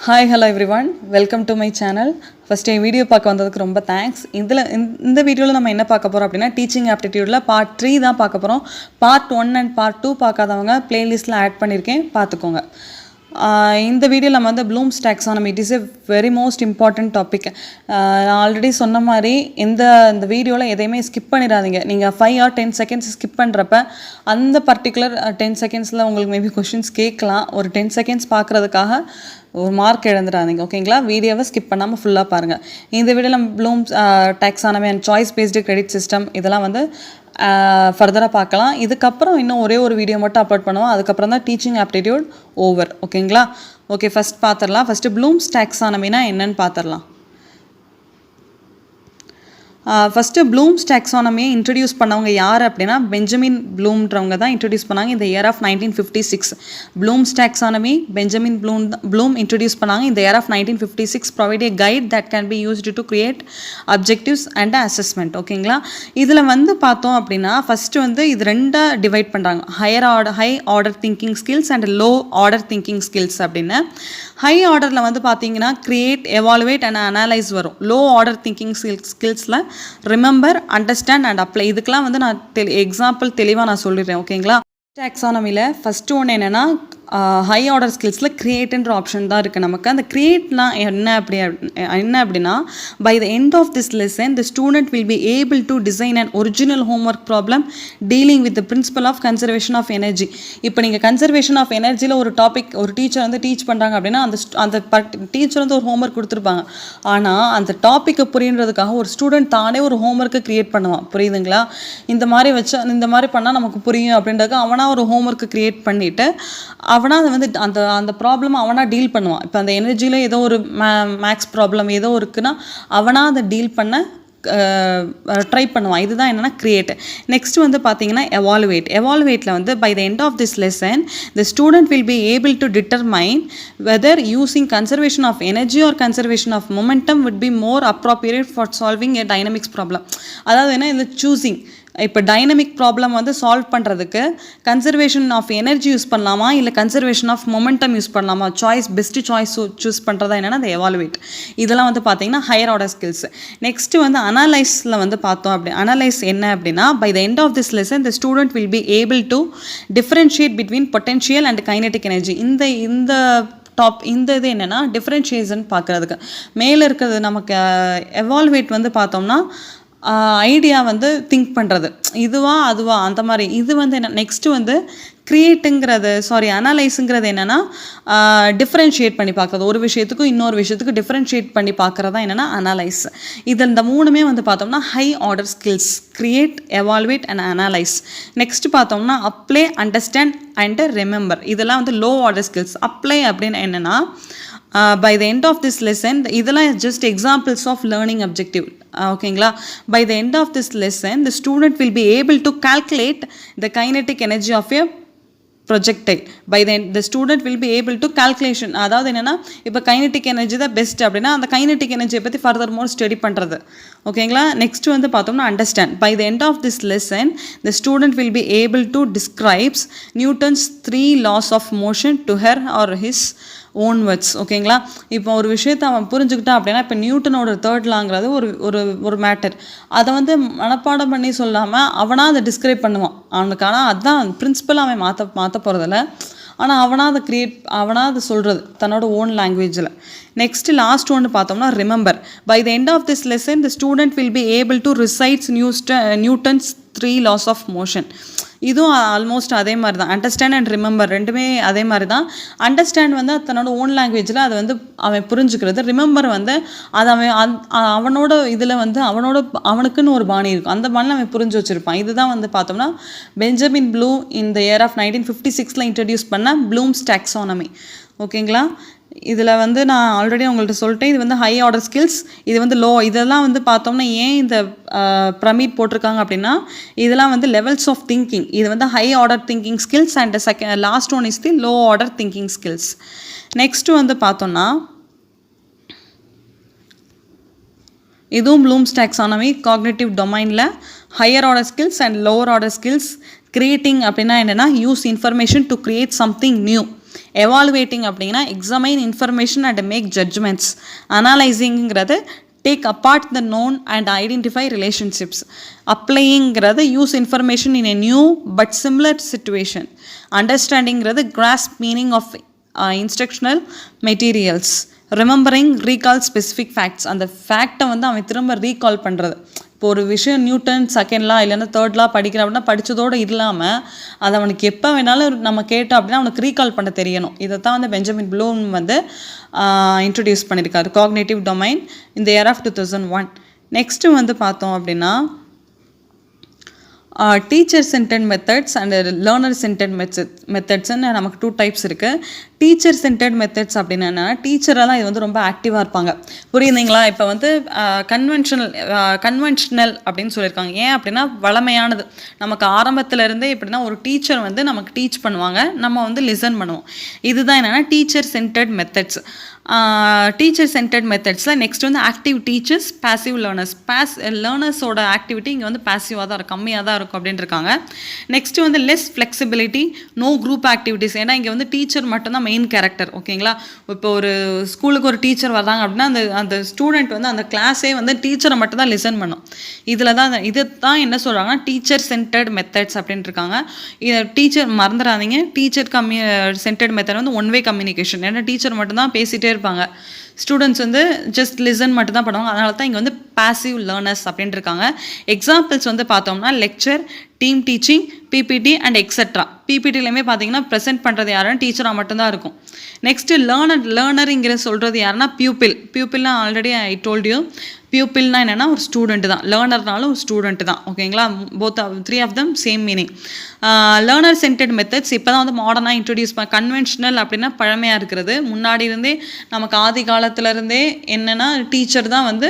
Hi hello every one, welcome to my channel. First N video பார்க்க வந்ததுக்கு ரொம்ப thanks. இந்த வீடியோவில் நம்ம என்ன பார்க்க போகிறோம் அப்படின்னா, டீச்சிங் ஆப்டிடியூடில் பார்ட் 3 தான் பார்க்க போகிறோம். பார்ட் 1 அண்ட் பார்ட் 2 பார்க்காதவங்க ப்ளேலிஸ்ட்டில் ஆட் பண்ணியிருக்கேன், பார்த்துக்கோங்க. இந்த வீடியோவில் நம்ம வந்து blooms taxonomy, it is a very most important topic. நான் ஆல்ரெடி சொன்ன மாதிரி இந்த வீடியோவில் எதையுமே ஸ்கிப் பண்ணிடாதீங்க. நீங்கள் 5 or 10 seconds ஸ்கிப் பண்ணுறப்ப அந்த பர்டிகுலர் 10 secondsல உங்களுக்கு மேபி கொஷின்ஸ் கேட்கலாம். ஒரு 10 seconds பார்க்குறதுக்காக ஒரு மார்க் இழந்துடாதீங்க, ஓகேங்களா? வீடியோவை ஸ்கிப் பண்ணாமல் ஃபுல்லாக பாருங்கள். இந்த வீடியோவில் நம்ம Bloom's taxonomy and choice based credit system இதெல்லாம் வந்து ஃபர்தராக பார்க்கலாம். இதுக்கப்புறம் இன்னும் ஒரே ஒரு வீடியோ மட்டும் அப்லோட் பண்ணுவோம். அதுக்கப்புறம் தான் டீச்சிங் ஆப்டிடியூட் ஓவர், ஓகேங்களா? ஓகே, ஃபஸ்ட் பார்த்துடலாம். ஃபஸ்ட்டு ப்ளூம்ஸ் டாக்ஸானமினா என்னன்னு பார்த்துடலாம். ஃபஸ்ட்டு ப்ளூம்ஸ் டாக்ஸானமியை இன்ட்ரடியூஸ் பண்ணவங்க யார் அப்படின்னா, பெஞ்சமின் ப்ளூம்ன்றவங்க தான் இன்ட்ரடியூஸ் பண்ணாங்க இந்த year of 1956. Bloom's taxonomy Benjamin Bloom introduce பண்ணாங்க இந்த year of 1956. Provide a guide that can be used to create objectives and assessment, ஓகேங்களா? இதில் வந்து பார்த்தோம் அப்படின்னா, ஃபஸ்ட்டு வந்து இது ரெண்டாக டிவைட் பண்ணுறாங்க. High order thinking skills and low order thinking skills அப்படின்னு. ஹை ஆர்டரில் வந்து பார்த்தீங்கன்னா கிரியேட், எவாலுவேட் அண்ட் அனலைஸ் வரும். லோ ஆர்டர் திங்கிங் ஸ்கில்ஸில் ரிமெம்பர், அண்டர்ஸ்டாண்ட் அண்ட் அப்ளை. இதுக்கெல்லாம் வந்து நான் எக்ஸாம்பிள் தெளிவாக நான் சொல்லிடுறேன், ஓகேங்களா? டாக்ஸானமியில் ஃபஸ்ட்டு ஒன்று என்னென்னா, ஹை ஆர்டர் ஸ்கில்ஸில் கிரியேட்ன்ற ஆப்ஷன் தான் இருக்குது நமக்கு. அந்த கிரியேட்லாம் என்ன அப்படின்னா, by the end of this lesson the student will be able to design and original homework problem dealing with the principle of conservation of energy. இப்போ நீங்கள் கன்சர்வேஷன் ஆஃப் எனர்ஜியில் ஒரு டாபிக் ஒரு டீச்சர் வந்து டீச் பண்ணுறாங்க அப்படின்னா, அந்த டீச்சர் வந்து ஒரு ஹோம்ஒர்க் கொடுத்துருப்பாங்க. ஆனால் அந்த டாப்பிக்கை புரியுன்றதுக்காக ஒரு ஸ்டூடெண்ட் தானே ஒரு ஹோம்ஒர்க்கை க்ரியேட் பண்ணுவான், புரியுதுங்களா? இந்த மாதிரி பண்ணால் நமக்கு புரியும் அப்படின்றதுக்கு அவனாக ஒரு ஹோம்ஒர்க்கை க்ரியேட் பண்ணிவிட்டு அவனா அதை வந்து அந்த ப்ராப்ளம் அவனா டீல் பண்ணுவான். இப்போ அந்த எனர்ஜியில் ஏதோ ஒரு மேக்ஸ் ப்ராப்ளம் ஏதோ இருக்குன்னா அவனா அதை டீல் பண்ண ட்ரை பண்ணுவான். இதுதான் என்னென்னா கிரியேட். நெக்ஸ்ட் வந்து பார்த்தீங்கன்னா எவாலுவேட்டில் வந்து by the end of this lesson the student will be able to determine whether using conservation of energy or conservation of momentum would be more appropriate for solving a dynamics problem. அதாவது என்ன, இந்த choosing, இப்போ dynamic problem வந்து solve பண்ணுறதுக்கு conservation of energy use பண்ணலாமா இல்லை conservation of momentum use பண்ணலாமா, best choice choose பண்ணுறதா என்னென்னா அந்த எவாலுவேட். இதெல்லாம் வந்து பார்த்தீங்கன்னா ஹையர் ஆர்டர் ஸ்கில்ஸ். நெக்ஸ்ட்டு வந்து அனலைஸில் வந்து பார்த்தோம் அனலைஸ் என்ன அப்படின்னா, by the end of this lesson the student will be able to differentiate between potential and kinetic energy. இந்த இது என்னென்னா டிஃப்ரென்ஷியேஷன் பார்க்குறதுக்கு. மேலே இருக்கிறது நமக்கு எவால்வேட் வந்து பார்த்தோம்னா ஐடியா வந்து திங்க் பண்ணுறது, இதுவா அதுவா அந்த மாதிரி. இது வந்து என்ன, நெக்ஸ்ட்டு வந்து அனலைஸுங்கிறது என்னென்னா டிஃப்ரென்ஷியேட் பண்ணி பார்க்குறது. ஒரு விஷயத்துக்கும் இன்னொரு விஷயத்துக்கு டிஃப்ரென்ஷியேட் பண்ணி பார்க்குறது தான் என்னென்னா அனலைஸ். இது இந்த மூணுமே வந்து பார்த்தோம்னா high order skills, create, evaluate and analyse. Next பார்த்தோம்னா அப்ளை, அண்டர்ஸ்டாண்ட் அண்ட் ரிமெம்பர். இதெல்லாம் வந்து லோ ஆர்டர் ஸ்கில்ஸ். அப்ளை அப்படின்னு என்னென்னா, by the end of this lesson, இதெல்லாம் just examples of learning objective, ஓகேங்களா? By the end of this lesson the student will be able to calculate the kinetic energy of a projectile. By the end the student will be able to calculation, அதாவது என்னென்னா, இப்போ kinetic energy தான் best அப்படின்னா அந்த kinetic எனர்ஜியை பற்றி further மோர் study பண்ணுறது, ஓகேங்களா? நெக்ஸ்ட் வந்து பார்த்தோம்னா understand. By the end of this lesson the student will be able to describes Newton's 3 laws of motion to her or his own words, ஓகேங்களா? இப்போ ஒரு விஷயத்தை அவன் புரிஞ்சுக்கிட்டான் அப்படின்னா, இப்போ நியூட்டனோட 3rd லாங்கிறது ஒரு மேட்டர், அதை வந்து மனப்பாடம் பண்ணி சொல்லாமல் அவனாக அதை டிஸ்கிரைப் பண்ணுவான் அவனுக்கு. ஆனால் அதுதான் பிரின்சிபல், அவன் மாற்ற போகிறதில்ல. ஆனால் அவனாக அதை சொல்கிறது தன்னோட ஓன் லாங்குவேஜில். நெக்ஸ்ட் லாஸ்ட் ஒன்று பார்த்தோம்னா remember. By the end of this lesson the student will be able to recites Newton's 3 laws of motion. இதுவும் ஆல்மோஸ்ட் அதே மாதிரி தான். அண்டர்ஸ்டாண்ட் அண்ட் ரிமெம்பர் ரெண்டுமே அதே மாதிரி தான். அண்டர்ஸ்டாண்ட் வந்து தன்னோட ஓன் லாங்குவேஜில் அதை வந்து அவன் புரிஞ்சுக்கிறது. ரிமெம்பர் வந்து அது அவனோட இதில் வந்து அவனுக்குன்னு ஒரு பாணி இருக்கும், அந்த பாணியில் அவன் புரிஞ்சு வச்சுருப்பான். இதுதான் வந்து பார்த்தோம்னா பெஞ்சமின் ப்ளூம் இந்த இயர் ஆஃப் 1956 இன்ட்ரடியூஸ் பண்ண ப்ளூம்ஸ் டாக்ஸானமி, ஓகேங்களா? இதில் வந்து நான் ஆல்ரெடி உங்கள்கிட்ட சொல்லிட்டேன், இது வந்து ஹை ஆர்டர் ஸ்கில்ஸ், இது வந்து லோ. இதெல்லாம் வந்து பார்த்தோம்னா ஏன் இந்த பிரமிட் போட்டிருக்காங்க அப்படின்னா, இதெல்லாம் வந்து லெவல்ஸ் ஆஃப் திங்கிங். இது வந்து high order thinking skills and last one is the low order thinking skills. Next வந்து பார்த்தோம்னா இதுவும் ப்ளூம்ஸ் டாக்ஸானமி காக்னிட்டிவ் டொமைனில் higher order skills and lower order skills. Creating அப்படின்னா என்னென்னா use information to create something new. Evaluating அப்படின்னா examine information and make judgements. அனலைசிங்கிறது take apart the known and identify relationships. அப்ளைங்கிறது use information in a new but similar situation. அண்டர்ஸ்டாண்டிங்கிறது grasp meaning of instructional materials. Remembering recall specific facts. அந்த ஃபேக்டை வந்து அவன் திரும்ப recall பண்ணுறது. இப்போ ஒரு விஷயம் நியூட்டன் செகண்ட் இல்லைன்னா தேர்ட் படிக்கிறான் அப்படின்னா படித்ததோடு இல்லாமல் அது அவனுக்கு எப்போ வேணாலும் நம்ம கேட்டோம் அப்படின்னா அவனுக்கு ரீகால் பண்ண தெரியணும். இதை தான் வந்து பெஞ்சமின் ப்ளூம் வந்து இன்ட்ரடியூஸ் பண்ணியிருக்காரு, காக்னேட்டிவ் டொமைன் இந்த இயர் ஆஃப் 2001. நெக்ஸ்ட்டு வந்து பார்த்தோம் அப்படின்னா teacher centred methods and learner centred மெத்தட்ஸ்ன்னு நமக்கு 2 டைப்ஸ் இருக்குது. டீச்சர் சென்டர்ட் மெத்தட்ஸ் அப்படின்னா என்னென்னா டீச்சரெல்லாம் இது வந்து ரொம்ப ஆக்டிவாக இருப்பாங்க. புரியுதுங்களா? இப்போ வந்து கன்வென்ஷனல் அப்படின்னு சொல்லியிருக்காங்க. ஏன் அப்படின்னா வளமையானது. நமக்கு ஆரம்பத்திலேருந்தே எப்படின்னா ஒரு டீச்சர் வந்து நமக்கு டீச் பண்ணுவாங்க, நம்ம வந்து லிசன் பண்ணுவோம். இதுதான் என்னென்னா teacher centred methods. Teacher centred மெத்தட்ஸில் நெக்ஸ்ட் வந்து ஆக்டிவ் டீச்சர்ஸ், பேசிவ் லேர்னர்ஸ். லேர்னர்ஸோட ஆக்டிவிட்டி இங்கே வந்து பேசிவாக தான் இருக்கும், கம்மியாக தான் இருக்கும் அப்படின்னு இருக்காங்க. நெக்ஸ்ட்டு வந்து less flexibility, no group activities. ஏன்னா இங்கே வந்து டீச்சர் மட்டும்தான் மெயின் கேரக்டர். ஓகேங்களா? இப்போ ஒரு ஸ்கூலுக்கு ஒரு டீச்சர் வர்றாங்க அப்படின்னா அந்த ஸ்டூடெண்ட் வந்து அந்த கிளாஸே வந்து டீச்சரை மட்டும் தான் லிசன் பண்ணும். இது தான் என்ன சொல்கிறாங்கன்னா டீச்சர் சென்டர்ட் மெத்தட்ஸ் அப்படின்ட்டு இருக்காங்க. டீச்சர் மறந்துடாதீங்க, டீச்சர் சென்டர்ட் மெத்தட் வந்து ஒன் வே கம்யூனிகேஷன். ஏன்னா டீச்சர் மட்டும்தான் பேசிகிட்டே இருப்பாங்க, ஸ்டூடெண்ட்ஸ் வந்து ஜஸ்ட் லிசன் மட்டும் தான் பண்ணுவாங்க. அதனால தான் இங்கே வந்து பாசிவ் லேர்னர்ஸ் அப்படின்ட்டு இருக்காங்க. எக்ஸாம்பிள்ஸ் வந்து பார்த்தோம்னா lecture, team teaching, PPT and etcetera. பிபிடிலையுமே பார்த்தீங்கன்னா ப்ரெசென்ட் பண்ணுறது யாருன்னா டீச்சராக மட்டும்தான் இருக்கும். நெக்ஸ்ட்டு லேர்னருங்கிற சொல்கிறது யாருன்னா பியூப்பிள்னா ஆல்ரெடி ஐ டோல்ட் யூ. பியூப்பிள்னா என்னென்னா ஒரு ஸ்டூடெண்ட் தான், லேர்னர்னாலும் ஒரு ஸ்டூடெண்ட் தான். ஓகேங்களா? Both 3 of them same meaning. Learner centred methods இப்போ தான் வந்து மாடர்னாக இன்ட்ரடியூஸ் கன்வென்ஷனல் அப்படின்னா பழமையாக இருக்கிறது. முன்னாடி இருந்தே நமக்கு ஆதி காலத்துலேருந்தே என்னென்னா டீச்சர் தான் வந்து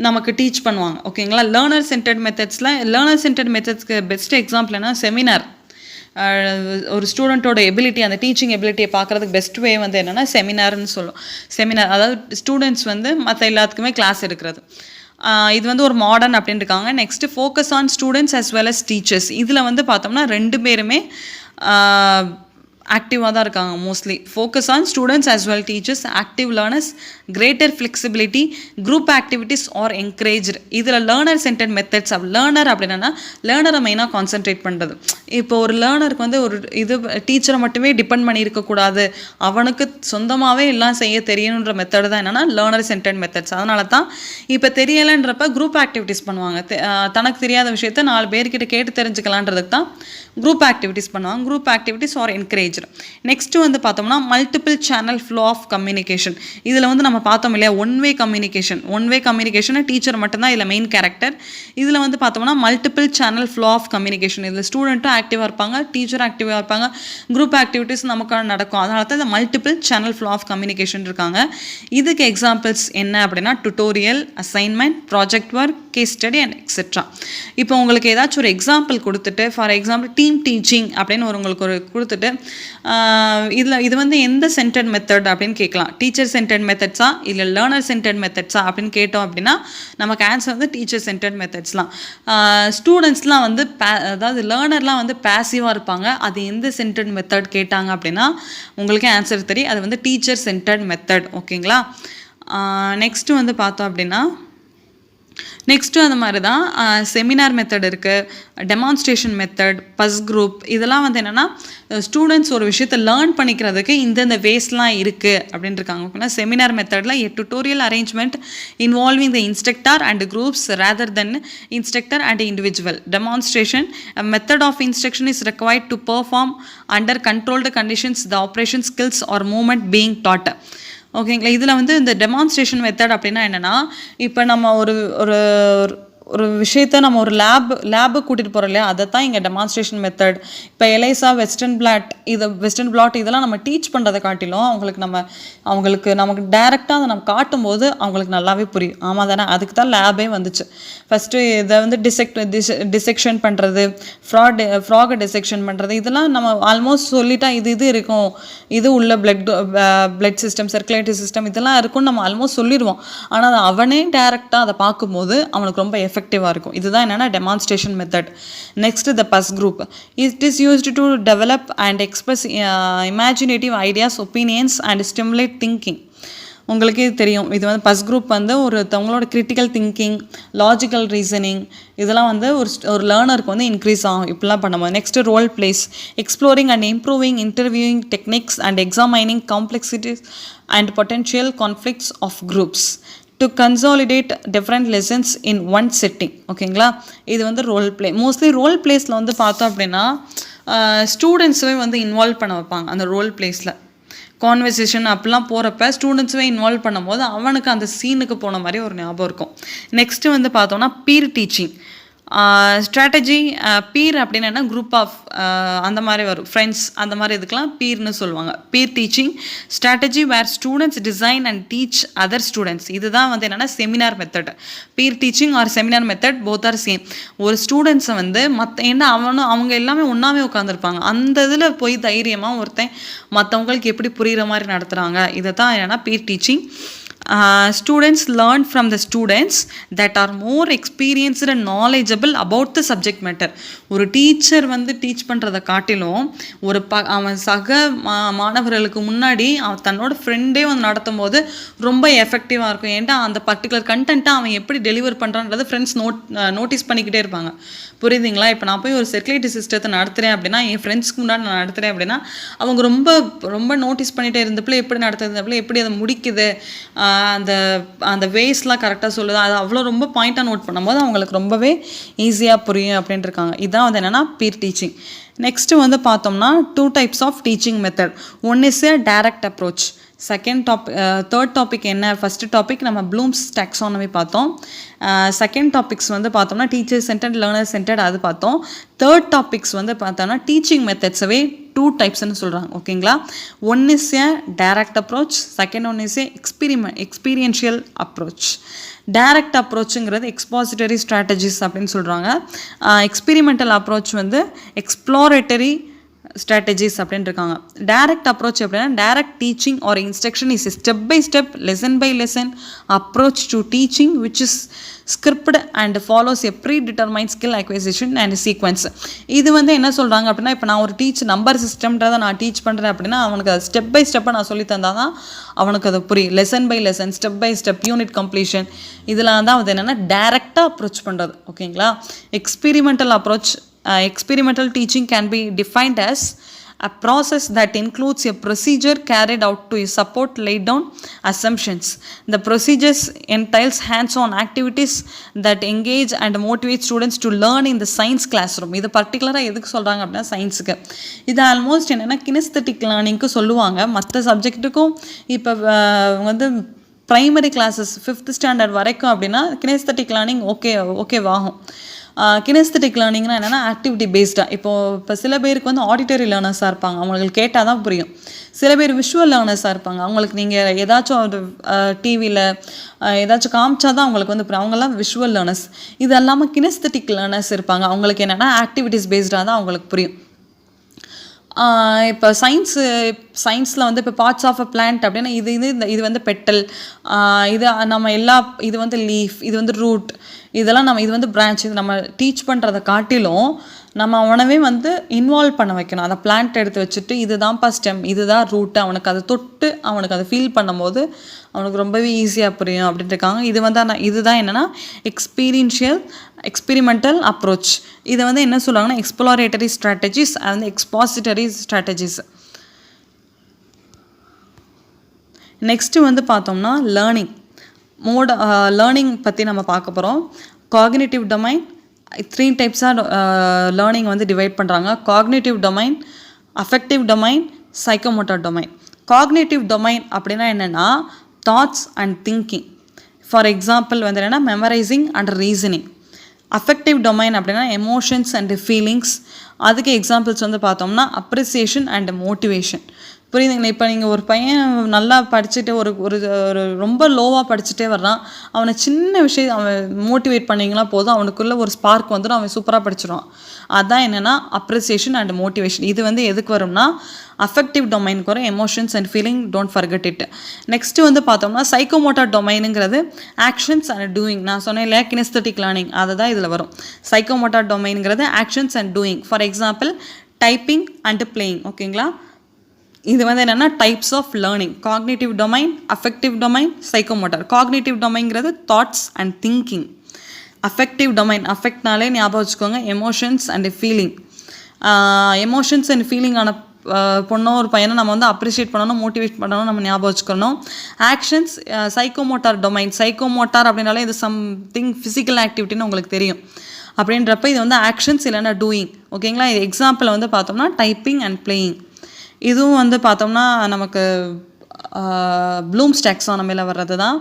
நமக்கு டீச் பண்ணுவாங்க. ஓகேங்களா? லேர்னர் சென்டர்ட் மெத்தட்ஸ்க்கு பெஸ்ட் எக்ஸாம்பிள் என்ன, செமினார். ஒரு ஸ்டூடெண்ட்டோட எபிலிட்டி, அந்த டீச்சிங் எபிலிட்டியை பார்க்குறதுக்கு பெஸ்ட் வே வந்து என்னென்னா செமினார்னு சொல்லும். செமினார் அதாவது ஸ்டூடெண்ட்ஸ் வந்து மற்ற எல்லாத்துக்குமே கிளாஸ் எடுக்கிறது. இது வந்து ஒரு மாடர்ன் அப்படின்னு இருக்காங்க. Next focus on students as well as teachers. இதில் வந்து பார்த்தோம்னா 2 பேருமே ஆக்டிவாக தான் இருக்காங்க. Mostly focus on students as well teachers, active learners, greater flexibility, group activities are encouraged. இதில் லேர்னர் சென்டர்ட் மெத்தட்ஸ். லேர்னர் அப்படின்னா லேர்னரை மெயினாக கான்சென்ட்ரேட் பண்ணுறது. இப்போ ஒரு லேர்னருக்கு வந்து ஒரு டீச்சரை மட்டுமே டிபெண்ட் பண்ணி இருக்கக்கூடாது, அவனுக்கு சொந்தமாகவே எல்லாம் செய்ய தெரியணுன்ற மெத்தடு தான் என்னென்னா லேர்னர் சென்டர்ட் மெத்தட்ஸ். அதனால தான் இப்போ தெரியலைன்றப்ப குரூப் ஆக்டிவிட்டீஸ் பண்ணுவாங்க. தனக்கு தெரியாத விஷயத்த 4 பேர்கிட்ட கேட்டு தெரிஞ்சுக்கலான்றதுக்கு தான் குரூப் ஆக்டிவிட்டீஸ் பண்ணுவாங்க. Group activities are encourage. Next வந்து பார்த்தோம்னா multiple channel flow of communication. இதில் வந்து நம்ம பார்த்தோம் இல்லையா ஒன் வே கம்யூனிகேஷன் டீச்சர் மட்டும்தான் இதில் மெயின் கேரக்டர். இதில் வந்து பார்த்தோம்னா multiple channel flow of communication. இதில் ஸ்டூடெண்ட்டும் ஆக்டிவாக இருப்பாங்க, டீச்சரும் ஆக்டிவாக இருப்பாங்க, குரூப் ஆக்டிவிட்டீஸ் நமக்கான நடக்கும். அதனால தான் இந்த multiple channel flow of communication இருக்காங்க. இதுக்கு எக்ஸாம்பிள்ஸ் என்ன அப்படின்னா tutorial, assignment, project work, case study and etcetera. இப்போ உங்களுக்கு ஏதாச்சும் ஒரு எக்ஸாம்பிள் கொடுத்துட்டு, ஃபார் எக்ஸாம்பிள் டீம் டீச்சிங் அப்படின்னு உங்களுக்கு ஒரு கொடுத்துட்டு இது வந்து எந்த சென்டர்ட் மெத்தட் அப்படின்னு கேட்கலாம். டீச்சர் சென்டர்ட் மெத்தட்ஸா இல்லை லேர்னர் சென்டர்ட் மெத்தட்ஸா அப்படின்னு கேட்டோம் அப்படின்னா நமக்கு ஆன்சர் வந்து டீச்சர் சென்டர்ட் மெத்தட்ஸ்லாம். ஸ்டூடெண்ட்ஸ்லாம் வந்து அதாவது லேர்னர்லாம் வந்து பேசிவாக இருப்பாங்க. அது எந்த சென்டர்ட் மெத்தட் கேட்டாங்க அப்படின்னா உங்களுக்கே ஆன்சர் தெரியும், அது வந்து டீச்சர் சென்டர்ட் மெத்தட். ஓகேங்களா? நெக்ஸ்ட்டு வந்து பார்த்தோம் அப்படின்னா நெக்ஸ்ட்டு அந்த மாதிரி தான் செமினார் மெத்தட் இருக்குது, டெமான்ஸ்ட்ரேஷன் மெத்தட், பஸ் குரூப். இதெல்லாம் வந்து என்னென்னா ஸ்டூடெண்ட்ஸ் ஒரு விஷயத்தை லேர்ன் பண்ணிக்கிறதுக்கு இந்தந்த வேஸ்லாம் இருக்குது அப்படின்னு இருக்காங்க. ஓகேனா? செமினார் மெத்தடில் tutorial arrangement involving the instructor and groups rather than instructor and individual. Demonstration method of instruction is required to perform under controlled conditions the operation skills or movement being taught. ஓகேங்களா? இதில் வந்து இந்த demonstration method அப்படின்னா என்னென்னா இப்போ நம்ம ஒரு ஒரு விஷயத்தை நம்ம ஒரு லேபுக்கு கூட்டிகிட்டு போகிறோம் இல்லையா, அதை தான் இங்கே டெமான்ஸ்ட்ரேஷன் மெத்தட். இப்போ எலைசா, வெஸ்டர்ன் பிளாட் இதெல்லாம் நம்ம டீச் பண்ணுறதை காட்டிலும் அவங்களுக்கு நமக்கு டைரெக்டாக அதை நம்ம காட்டும்போது அவங்களுக்கு நல்லாவே புரியும். ஆமாம் தானே? அதுக்கு தான் லேபே வந்துச்சு. ஃபஸ்ட்டு இதை வந்து டிசெக்ஷன் பண்ணுறது, ஃப்ராகை டிசெக்ஷன் பண்ணுறது, இதெல்லாம் நம்ம ஆல்மோஸ்ட் சொல்லிட்டா இது இருக்கும், இது உள்ள பிளட் சிஸ்டம், சர்க்குலேட்டரி சிஸ்டம் இதெல்லாம் இருக்கும்னு நம்ம ஆல்மோஸ்ட் சொல்லிடுவோம். ஆனால் அவனே டைரெக்டாக அதை பார்க்கும்போது அவனுக்கு ரொம்ப எஃபெக்ட் எஃபெக்டிவாக இருக்கும். இதுதான் என்னென்னா demonstration method. Next the bus group. It is used to develop and express imaginative ideas, opinions and stimulate thinking. உங்களுக்கே தெரியும், இது வந்து பஸ் குரூப் வந்து ஒருத்தவங்களோட கிரிட்டிக்கல் திங்கிங், லாஜிக்கல் ரீசனிங் இதெல்லாம் வந்து ஒரு லேர்னருக்கு வந்து இன்க்ரீஸ் ஆகும் இப்படிலாம் பண்ணும்போது. Next role plays. Exploring and improving interviewing techniques and examining complexities and potential conflicts of groups to consolidate different lessons in one setting. ஓகேங்களா, இது வந்து ரோல் பிளே. மோஸ்ட்லி ரோல் பிளேஸில் வந்து பார்த்தோம் அப்படின்னா ஸ்டூடெண்ட்ஸுமே வந்து இன்வால்வ் பண்ண வைப்பாங்க. அந்த ரோல் பிளேஸில் கான்வர்சேஷன் அப்படிலாம் போகிறப்ப ஸ்டூடெண்ட்ஸுமே இன்வால்வ் பண்ணும்போது அவனுக்கு அந்த சீனுக்கு போன மாதிரி ஒரு ஞாபகம் இருக்கும். நெக்ஸ்ட்டு வந்து பார்த்தோம்னா பீர் டீச்சிங் ஸ்ட்ராட்டஜி. பீர் அப்படின்னா என்ன, குரூப் ஆஃப் அந்த மாதிரி வரும், ஃப்ரெண்ட்ஸ் அந்த மாதிரி இதுக்கெலாம் பீர்னு சொல்லுவாங்க. Peer teaching strategy where students design and teach other students. இதுதான் வந்து என்னென்னா seminar method. Peer teaching or seminar method both are same. ஒரு ஸ்டூடெண்ட்ஸை வந்து ஏன்னா அவங்க எல்லாமே ஒன்றாவே உட்காந்துருப்பாங்க. அந்த இதில் போய் தைரியமாக ஒருத்தன் மற்றவங்களுக்கு எப்படி புரிகிற மாதிரி நடத்துகிறாங்க. இதை தான் என்னென்னா peer teaching. Students learn from the students that are more experienced and knowledgeable about the subject matter. ஒரு டீச்சர் வந்து டீச் பண்ணுறதை காட்டிலும் அவன் சக மாணவர்களுக்கு முன்னாடி அவன் தன்னோட ஃப்ரெண்டே வந்து நடத்தும் போது ரொம்ப எஃபெக்டிவாக இருக்கும். ஏன்டா அந்த பர்டிகுலர் கண்டென்ட்டை அவன் எப்படி டெலிவர் பண்ணுறான்றது ஃப்ரெண்ட்ஸ் நோட்டீஸ் பண்ணிக்கிட்டே இருப்பாங்க. புரியுதுங்களா? இப்போ நான் போய் ஒரு செக்யூரிட்டி சிஸ்டத்தை நடத்துகிறேன் அப்படின்னா, என் ஃப்ரெண்ட்ஸ்க்கு முன்னாடி நான் நடத்துகிறேன் அப்படின்னா, அவங்க ரொம்ப ரொம்ப நோட்டீஸ் பண்ணிகிட்டே இருந்தப்பில் எப்படி நடத்துறதுப்பில் எப்படி அதை முடிக்குது, அந்த வேஸ்லாம் கரெக்டாக சொல்லுது, அது அவ்வளோ ரொம்ப பாயிண்ட்டாக நோட் பண்ணும்போது அவங்களுக்கு ரொம்பவே ஈஸியாக புரியும் அப்படின்ட்டு இருக்காங்க. இதுதான் வந்து என்னென்னா பீர் டீச்சிங். நெக்ஸ்ட்டு வந்து பார்த்தோம்னா 2 types of teaching method. One is a direct approach. Third topic என்ன, ஃபஸ்ட்டு டாபிக் நம்ம ப்ளூம்ஸ் டாக்ஸானமி பார்த்தோம். செகண்ட் டாபிக்ஸ் வந்து பார்த்தோம்னா டீச்சர் சென்டர்ட், லேர்னர் சென்டர்ட் அது பார்த்தோம். தேர்ட் டாபிக்ஸ் வந்து பார்த்தோம்னா டீச்சிங் மெத்தட்ஸவே 2 டைப்ஸ்ன்னு சொல்கிறாங்க. ஓகேங்களா, one is a direct approach, second one is a experiential approach. Direct அப்ரோச்சுங்கிறது எக்ஸ்பாசிட்டரி ஸ்ட்ராட்டஜிஸ் அப்படின்னு சொல்கிறாங்க. எக்ஸ்பெரிமெண்டல் அப்ரோச் வந்து எக்ஸ்ப்ளோரேட்டரி strategies அப்படின்னு இருக்காங்க. டைரக்ட் அப்ரோச் அப்படின்னா direct teaching or instruction is step by step, lesson by lesson approach to teaching which is script and follows a predetermined skill acquisition and sequence. இது வந்து என்ன சொல்கிறாங்க அப்படின்னா, இப்போ நான் ஒரு நம்பர் சிஸ்டம்ன்றதை நான் டீச் பண்ணுறேன் அப்படின்னா அவனுக்கு அது ஸ்டெப் பை ஸ்டெப்பை நான் சொல்லி தந்தால் தான் அவனுக்கு அது புரியும். Lesson by lesson, step by step, unit completion, இதெல்லாம் தான் அது என்னென்னா டைரெக்டாக அப்ரோச் பண்ணுறது. ஓகேங்களா, experimental approach. Experimental teaching can be defined as a process that includes a procedure carried out to support laid down assumptions. The procedures entails hands-on activities that engage and motivate students to learn in the science classroom. இது பர்டிகுலராக எதுக்கு சொல்கிறாங்க அப்படின்னா சயின்ஸுக்கு. இது almost என்னென்னா கினெஸ்தட்டிக் லேர்னிங்க்கு சொல்லுவாங்க. மற்ற சப்ஜெக்ட்டுக்கும் இப்போ வந்து ப்ரைமரி கிளாஸஸ் 5th ஸ்டாண்டர்ட் வரைக்கும் அப்படின்னா கினெஸ்தட்டிக் லேர்னிங் ஓகேவாகும். கினெஸ்தட்டிக் லேர்னிங்னா என்னென்னா ஆக்டிவிட்டி பேஸ்டாக. இப்போ சில பேருக்கு வந்து ஆடிட்டரி லேர்னர்ஸாக இருப்பாங்க, அவங்களுக்கு கேட்டால் தான் புரியும். சில பேர் விஷுவல் லேர்னர்ஸாக இருப்பாங்க, அவங்களுக்கு நீங்கள் ஏதாச்சும் ஒரு டிவியில் ஏதாச்சும் காமிச்சா தான் அவங்களுக்கு வந்து புரியும். அவங்கெல்லாம் விஷுவல் லேர்னர்ஸ். இது இல்லாமல் கினெஸ்தட்டிக் லேர்னர்ஸ் இருப்பாங்க, அவங்களுக்கு என்னென்னா ஆக்டிவிட்டிஸ் பேஸ்டாக தான் அவங்களுக்கு புரியும். இப்போ சயின்ஸில் வந்து இப்போ பார்ட்ஸ் ஆஃப் அ பிளான்ட் அப்படின்னா இது வந்து பெட்டல், இது வந்து லீஃப், இது வந்து ரூட், இதெல்லாம் இது வந்து பிரான்ச். இது நம்ம டீச் பண்ணுறதை காட்டிலும் நம்ம அவனவே வந்து இன்வால்வ் பண்ண வைக்கணும். அந்த பிளான்ட் எடுத்து வச்சுட்டு இதுதான்ப்பா ஸ்டெம், இதுதான் ரூட்டு, அவனுக்கு அதை தொட்டு அவனுக்கு அதை ஃபீல் பண்ணும்போது அவனுக்கு ரொம்பவே ஈஸியாக புரியும் அப்படின்ட்டு இருக்காங்க. இதுதான் என்னென்னா எக்ஸ்பெரிமெண்டல் அப்ரோச். இதை வந்து என்ன சொல்லுவாங்கன்னா எக்ஸ்ப்ளோரேட்டரி ஸ்ட்ராட்டஜிஸ், அது வந்து எக்ஸ்பாசிட்டரி ஸ்ட்ராட்டஜிஸ். நெக்ஸ்ட்டு வந்து பார்த்தோம்னா லேர்னிங் பற்றி நம்ம பார்க்க போகிறோம். காக்னிட்டிவ் டொமைன் 3 டைப்ஸாக லேர்னிங் வந்து டிவைட் பண்ணுறாங்க. Cognitive domain, affective domain, psychomotor domain. Cognitive domain அப்படின்னா என்னென்னா thoughts and thinking. For example வந்து என்னென்னா memorising and reasoning. Affective domain அப்படின்னா எமோஷன்ஸ் அண்ட் ஃபீலிங்ஸ். அதுக்கு எக்ஸாம்பிள்ஸ் வந்து பார்த்தோம்னா அப்ரிசியேஷன் அண்ட் மோட்டிவேஷன். புரியுதுங்களா? இப்போ நீங்கள் ஒரு பையன் நல்லா படிச்சுட்டு ஒரு ஒரு ஒரு ரொம்ப லோவாக படிச்சுட்டே வர்றான், அவனை சின்ன விஷயம் அவன் மோட்டிவேட் பண்ணிங்கன்னா போதும், அவனுக்குள்ள ஒரு ஸ்பார்க் வந்துடும், அவன் சூப்பராக படிச்சிடுவான். அதான் என்னென்னா அப்ரிசியேஷன் அண்ட் மோட்டிவேஷன். இது வந்து எதுக்கு வரும்னா அஃபெக்டிவ் டொமைனுக்கு வரும். Emotions and feeling, don't forget it. Next வந்து பார்த்தோம்னா சைக்கோமோட்டார் டொமைனுங்கிறது ஆக்ஷன்ஸ் அண்ட் டூயிங். நான் சொன்னேன் கினெஸ்தட்டிக் லேர்னிங், அதை தான் இதில் வரும். சைக்கோமோட்டார் டொமைனுங்கிறது actions and doing. For example typing and playing. ஓகேங்களா? இது வந்து என்னென்னா types of learning. Cognitive domain, affective domain, psychomotor. Cognitive டொமைன்ங்கிறது thoughts and thinking. Affective domain, அஃபெக்ட்னாலே ஞாபகம் வச்சுக்கோங்க, emotions and feeling. Emotions and ஃபீலிங்கான பொண்ணோ ஒரு பையனை நம்ம வந்து அப்ரிஷியேட் பண்ணணும், மோட்டிவேட் பண்ணணும், நம்ம ஞாபகம் வச்சுக்கணும். Actions, psychomotor domain. சைக்கோமோட்டார் அப்படின்னாலே இது சம்திங் ஃபிசிக்கல் ஆக்டிவிட்டின்னு உங்களுக்கு தெரியும். அப்படின்றப்ப இது வந்து ஆக்ஷன்ஸ் இல்லைன்னா டூயிங். ஓகேங்களா? இது எக்ஸாம்பிள் வந்து பார்த்தோம்னா டைப்பிங் அண்ட் பிளேயிங். இதுவும் வந்து பார்த்தோம்னா நமக்கு ப்ளூம்ஸ் டாக்ஸானமியில் வர்றது தான்.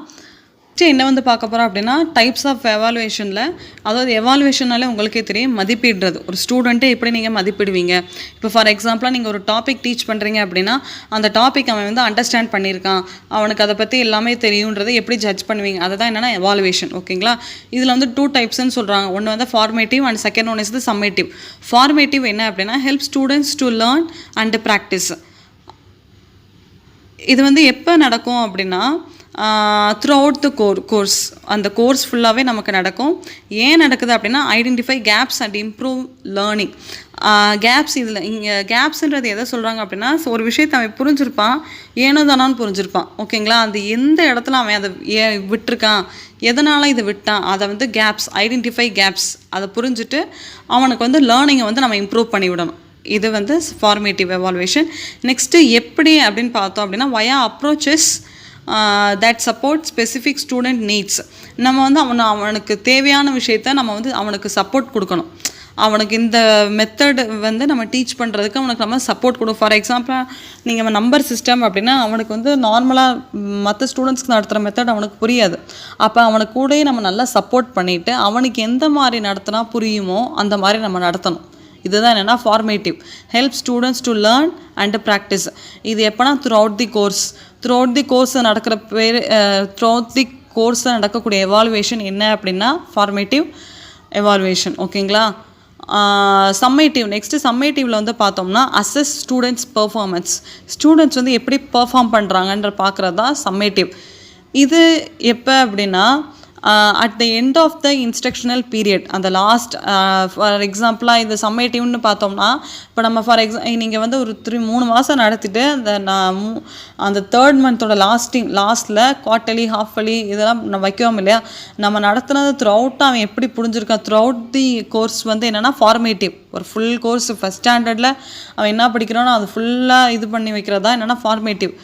என்ன வந்து பார்க்க போகிறோம் அப்படின்னா டைப்ஸ் ஆஃப் எவாலுவேஷனில், அதாவது எவாலுவேஷனாலே உங்களுக்கே தெரியும் மதிப்பிடுறது. ஒரு ஸ்டூடெண்ட்டை எப்படி நீங்கள் மதிப்பிடுவீங்க? இப்போ ஃபார் எக்ஸாம்பிளாக நீங்கள் ஒரு டாபிக் டீச் பண்ணுறீங்க அப்படின்னா அந்த டாபிக் அவன் வந்து அண்டர்ஸ்டாண்ட் பண்ணியிருக்கான், அவனுக்கு அதை பற்றி எல்லாமே தெரியுன்றதை எப்படி ஜட்ஜ் பண்ணுவீங்க? அதை தான் என்னென்னா எவாலுவேஷன். ஓகேங்களா? இதில் வந்து 2 டைப்ஸ்ன்னு சொல்கிறாங்க. ஒன்று வந்து formative and second one is the summative. Formative என்ன அப்படின்னா help students to learn and practise. இது வந்து எப்போ நடக்கும் அப்படின்னா த்ரூ அவுட் த கோர்ஸ். அந்த கோர்ஸ் ஃபுல்லாகவே நமக்கு நடக்கும். ஏன் நடக்குது அப்படின்னா identify gaps and improve learning. Gaps, இதில் இங்கே கேப்ஸுன்றது எதை சொல்கிறாங்க அப்படின்னா ஒரு விஷயத்தை அவன் புரிஞ்சிருப்பான், ஏனோ தானான்னு புரிஞ்சிருப்பான். ஓகேங்களா? அந்த எந்த இடத்துல அவன் அதை விட்டுருக்கான், எதனால் இதை விட்டான், அதை வந்து கேப்ஸ், ஐடென்டிஃபை கேப்ஸ், அதை புரிஞ்சுட்டு அவனுக்கு வந்து லேர்னிங்கை வந்து நம்ம இம்ப்ரூவ் பண்ணி விடணும். இது வந்து ஃபார்மேட்டிவ் எவாலுவேஷன். நெக்ஸ்ட்டு எப்படி அப்படின்னு பார்த்தோம் அப்படின்னா via approaches that support specific student needs. நம்ம வந்து அவனுக்கு தேவையான விஷயத்த நம்ம வந்து அவனுக்கு சப்போர்ட் கொடுக்கணும். அவனுக்கு இந்த மெத்தட் வந்து நம்ம டீச் பண்ணுறதுக்கு அவனுக்கு நம்ம சப்போர்ட் கொடுக்கும். ஃபார் எக்ஸாம்பிள் நீங்கள் நம்பர் சிஸ்டம் அப்படின்னா அவனுக்கு வந்து நார்மலாக மற்ற ஸ்டூடெண்ட்ஸ்க்கு நடத்துகிற மெத்தட் அவனுக்கு புரியாது. அப்போ அவனுக்கு கூடயே நம்ம நல்லா சப்போர்ட் பண்ணிவிட்டு அவனுக்கு எந்த மாதிரி நடத்தினா புரியுமோ அந்த மாதிரி நம்ம நடத்தணும். இதுதான் என்னென்னா formative. Help students to learn and practise. இது எப்போனா through out the course. Through out the course நடக்கிற த்ரூ அவுட் தி கோர்ஸில் நடக்கக்கூடிய எவாலுவேஷன் என்ன அப்படின்னா ஃபார்மேட்டிவ் எவாலுவேஷன். ஓகேங்களா? சம்மேட்டிவ். நெக்ஸ்ட்டு சம்மேட்டிவில் வந்து பார்த்தோம்னா அசஸ் ஸ்டூடெண்ட்ஸ் பெர்ஃபார்மன்ஸ். ஸ்டூடெண்ட்ஸ் வந்து எப்படி பெர்ஃபார்ம் பண்ணுறாங்கன்ற பார்க்குறது தான் சம்மேட்டிவ். இது எப்போ அப்படின்னா at the end of the instructional period, அந்த லாஸ்ட் ஃபார் எக்ஸாம்பிளாக இது சம்மேட்டிவ்னு பார்த்தோம்னா இப்போ நம்ம நீங்கள் வந்து ஒரு 3 மாதம் நடத்திட்டு அந்த 3rd மந்தோட லாஸ்ட்டில் குவார்ட்டர்லி, ஹாஃபலி இதெல்லாம் நம்ம வைக்கோம் இல்லையா? நம்ம நடத்துனது த்ரூ அவுட்டாக அவன் எப்படி புரிஞ்சிருக்கான், த்ரூ அவுட் தி கோர்ஸ் வந்து என்னென்னா ஃபார்மேட்டிவ். ஒரு ஃபுல் கோர்ஸ் ஃபஸ்ட் ஸ்டாண்டர்டில் அவன் என்ன படிக்கிறானோ அது ஃபுல்லாக இது பண்ணி வைக்கிறதா என்னென்னா ஃபார்மேட்டிவ்.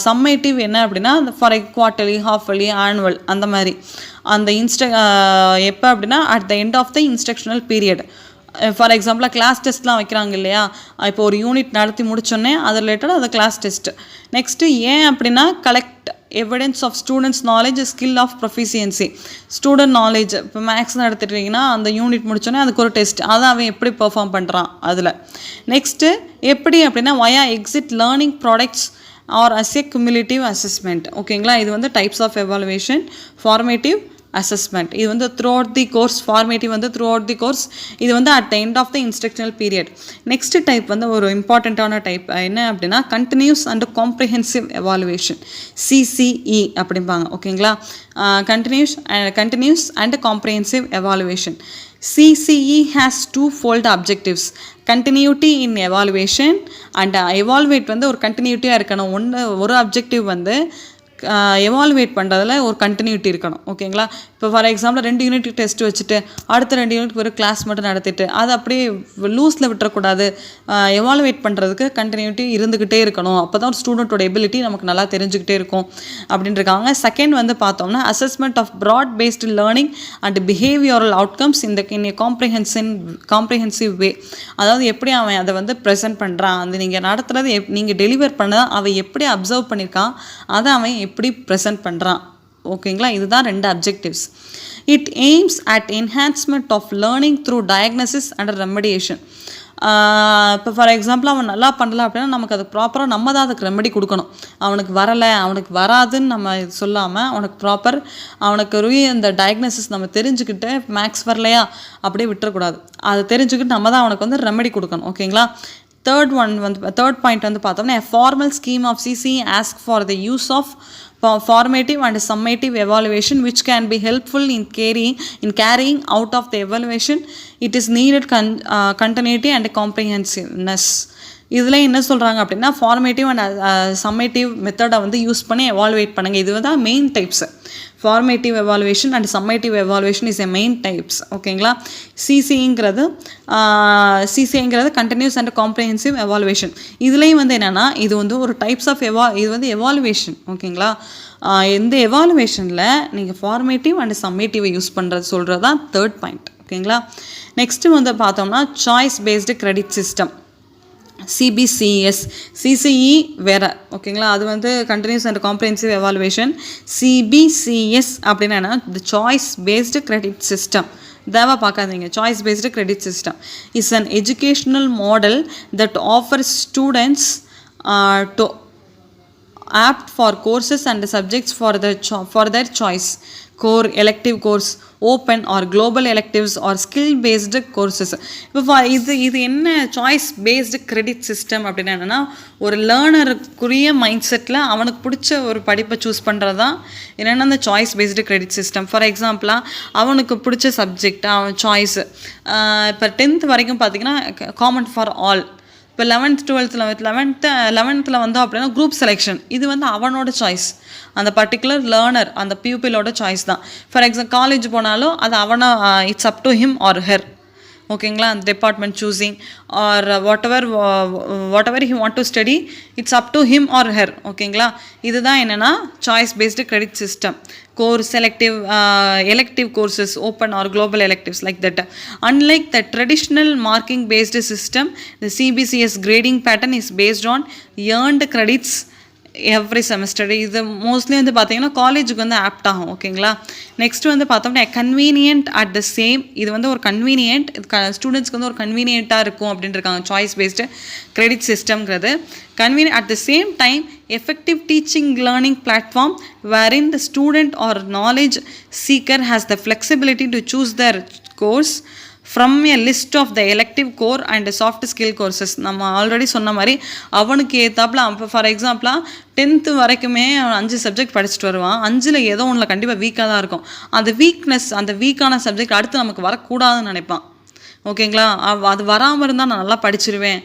சம்மேட்டிவ் என்ன அப்படின்னா ஃபார் குவார்ட்டர்லி, ஹாஃபலி, ஆனுவல் அந்த மாதிரி அந்த எப்போ அப்படின்னா at the end of the instructional period. For எக்ஸாம்பிளாக கிளாஸ் டெஸ்ட்லாம் வைக்கிறாங்க இல்லையா? இப்போ ஒரு யூனிட் நடத்தி முடிச்சோன்னே அது ரிலேட்டட் அது கிளாஸ் டெஸ்ட். நெக்ஸ்ட்டு ஏன் அப்படின்னா collect evidence of students knowledge, skill of proficiency. Student knowledge இப்போ மேக்ஸ் நடத்திட்டீங்கன்னா அந்த யூனிட் முடிச்சோன்னே அதுக்கு ஒரு டெஸ்ட், அதை அவன் எப்படி பெர்ஃபார்ம் பண்ணுறான் அதில். நெக்ஸ்ட்டு எப்படி அப்படின்னா via exit learning products or as a cumulative assessment. ஓகேங்களா? இது வந்து types of evaluation. Formative, assessment. இது வந்து throughout the course. Formative வந்து த்ரூ அவுட் தி கோர்ஸ். இது வந்து at the end of the instructional period. Next type வந்து ஒரு இம்பார்ட்டண்ட்டான டைப் என்ன அப்படின்னா continuous and comprehensive evaluation, CCE அப்படிம்பாங்க. ஓகேங்களா? Continuous and comprehensive evaluation. CCE has 2-fold objectives. continuity in evaluation and evaluate வந்து ஒரு கண்டினியூட்டியாக இருக்கணும். ஒரு அப்ஜெக்டிவ் வந்து எவாலுவேட் பண்ணுறதுல ஒரு கண்டினியூட்டி இருக்கணும். ஓகேங்களா? இப்போ ஃபார் எக்ஸாம்பிள் 2 யூனிட் டெஸ்ட் வச்சுட்டு அடுத்த 2 யூனிட் ஒரு கிளாஸ் மட்டும் நடத்திட்டு அது அப்படியே லூஸில் விட்டுறக்கூடாது. எவாலுவேட் பண்ணுறதுக்கு கண்டினியூட்டி இருந்துக்கிட்டே இருக்கணும். அப்போ தான் ஒரு ஸ்டூடெண்ட்டோட எபிலிட்டி நமக்கு நல்லா தெரிஞ்சுக்கிட்டே இருக்கும் அப்படின்ட்டுருக்காங்க. செகண்ட் வந்து பார்த்தோம்னா assessment of broad based learning and behavioural outcomes in a comprehensive way. அதாவது எப்படி அவன் அதை வந்து ப்ரெசென்ட் பண்ணுறான், அது நீங்கள் நடத்துகிறது நீங்கள் டெலிவர் பண்ணதான் அவன் எப்படி அப்சர்வ் பண்ணியிருக்கான், அதை அவன் எப்படி ப்ரெசென்ட் பண்ணுறான். ஓகேங்களா? இதுதான் 2 objectives. It aims at enhancement of learning through diagnosis and remediation. இப்போ ஃபார் எக்ஸாம்பிள் அவன் நல்லா பண்ணல அப்படின்னா நமக்கு அது ப்ராப்பராக நம்ம தான் அதுக்கு ரெமெடி கொடுக்கணும். அவனுக்கு வரலை, அவனுக்கு வராதுன்னு நம்ம சொல்லாமல் அவனுக்கு ப்ராப்பர் அவனுக்கு அந்த டயக்னோசிஸ் நம்ம தெரிஞ்சுக்கிட்டு மேக்ஸ் வரலையா அப்படியே விட்டுறக்கூடாது. அதை தெரிஞ்சுக்கிட்டு நம்ம தான் அவனுக்கு வந்து ரெமெடி கொடுக்கணும். ஓகேங்களா. தேர்ட் பாயிண்ட் வந்து பார்த்தோம்னா formal scheme of CC ask for the use of formative and summative evaluation which can be helpful in carrying out of the evaluation. It is needed continuity and comprehensiveness. இதில் என்ன சொல்கிறாங்க அப்படின்னா formative and summative மெத்தடை வந்து use பண்ணி evaluate பண்ணுங்கள். இது தான் main types. Formative evaluation and summative evaluation is a main types. ஓகேங்களா. சிசிங்கிறது கண்டினியூஸ் அண்ட் காம்ப்ரிஹென்சிவ் எவாலுவேஷன். இதுலேயும் வந்து என்னென்னா இது வந்து ஒரு டைப்ஸ் ஆஃப் இது வந்து எவாலுவேஷன். ஓகேங்களா. இந்த எவாலுவேஷனில் நீங்கள் ஃபார்மேட்டிவ் அண்ட் சம்மேட்டிவை யூஸ் சொல்கிறது தான் தேர்ட் பாயிண்ட். ஓகேங்களா. நெக்ஸ்ட்டு வந்து பார்த்தோம்னா choice based credit system, CBCS. CCE வேறு. ஓகேங்களா. அது வந்து continuous and comprehensive evaluation. CBCS அப்படின்னா the choice based credit system. தேவை பார்க்காதீங்க. Choice based credit system is an educational model that offers students to apt for courses and subjects for their choice, core, elective course, open or global electives or skill based courses. இப்போ இது என்ன choice based credit system அப்படின்னா என்னென்னா ஒரு லேர்னருக்குரிய mind settle அவனுக்கு பிடிச்ச ஒரு படிப்பை சூஸ் பண்ணுறது தான் என்னென்னா அந்த choice based credit system. For எக்ஸாம்பிளாக அவனுக்கு பிடிச்ச சப்ஜெக்ட் அவன் சாய்ஸு. இப்போ 10th வரைக்கும் பார்த்திங்கன்னா காமன் ஃபார் ஆல். இப்போ 11th 12th வந்தோம் அப்படின்னா குரூப் செலெக்ஷன். இது வந்து அவனோட சாய்ஸ், அந்த பர்டிகுலர் லேர்னர் அந்த பியூப்பிளோட சாய்ஸ் தான். ஃபார் எக்ஸாம்பிள் காலேஜ் போனாலும் அது அவனை it's up to him or her. ஓகேங்களா. அந்த department choosing or whatever he want to study it's up to him or her. ஓகேங்களா. இதுதான் என்னென்னா choice based credit system. core, selective, elective courses, open or global electives like that. Unlike the traditional marking based system, the CBCS grading pattern is based on earned credits every semester. இது mostly வந்து பார்த்தீங்கன்னா காலேஜுக்கு வந்து opt ஆகும். ஓகேங்களா. Next வந்து பார்த்தோம்னா convenient at the same. இது வந்து ஒரு கன்வீனியன்ட் ஸ்டூடெண்ட்ஸ்க்கு வந்து ஒரு கன்வீனியண்ட்டாக இருக்கும் அப்படின்ட்டு இருக்காங்க சாய்ஸ் பேஸ்டு கிரெடிட் சிஸ்டம்ங்கிறது. Convenient at the same time effective teaching learning platform wherein the student or knowledge seeker has the flexibility to choose their course from a list of the elective core and soft skill courses. நம்ம already சொன்ன மாதிரி அவனுக்கு ஏற்றாப்புல இப்போ for எக்ஸாம்பிளாக 10th வரைக்குமே அவன் 5 subject படிச்சுட்டு வருவான். 5ல் ஏதோ ஒன்றில் கண்டிப்பாக வீக்காக தான் இருக்கும். அந்த வீக்கான சப்ஜெக்ட் அடுத்து நமக்கு வரக்கூடாதுன்னு நினைப்பான். ஓகேங்களா. அது வராமல் இருந்தால் நான் நல்லா படிச்சிருவேன்,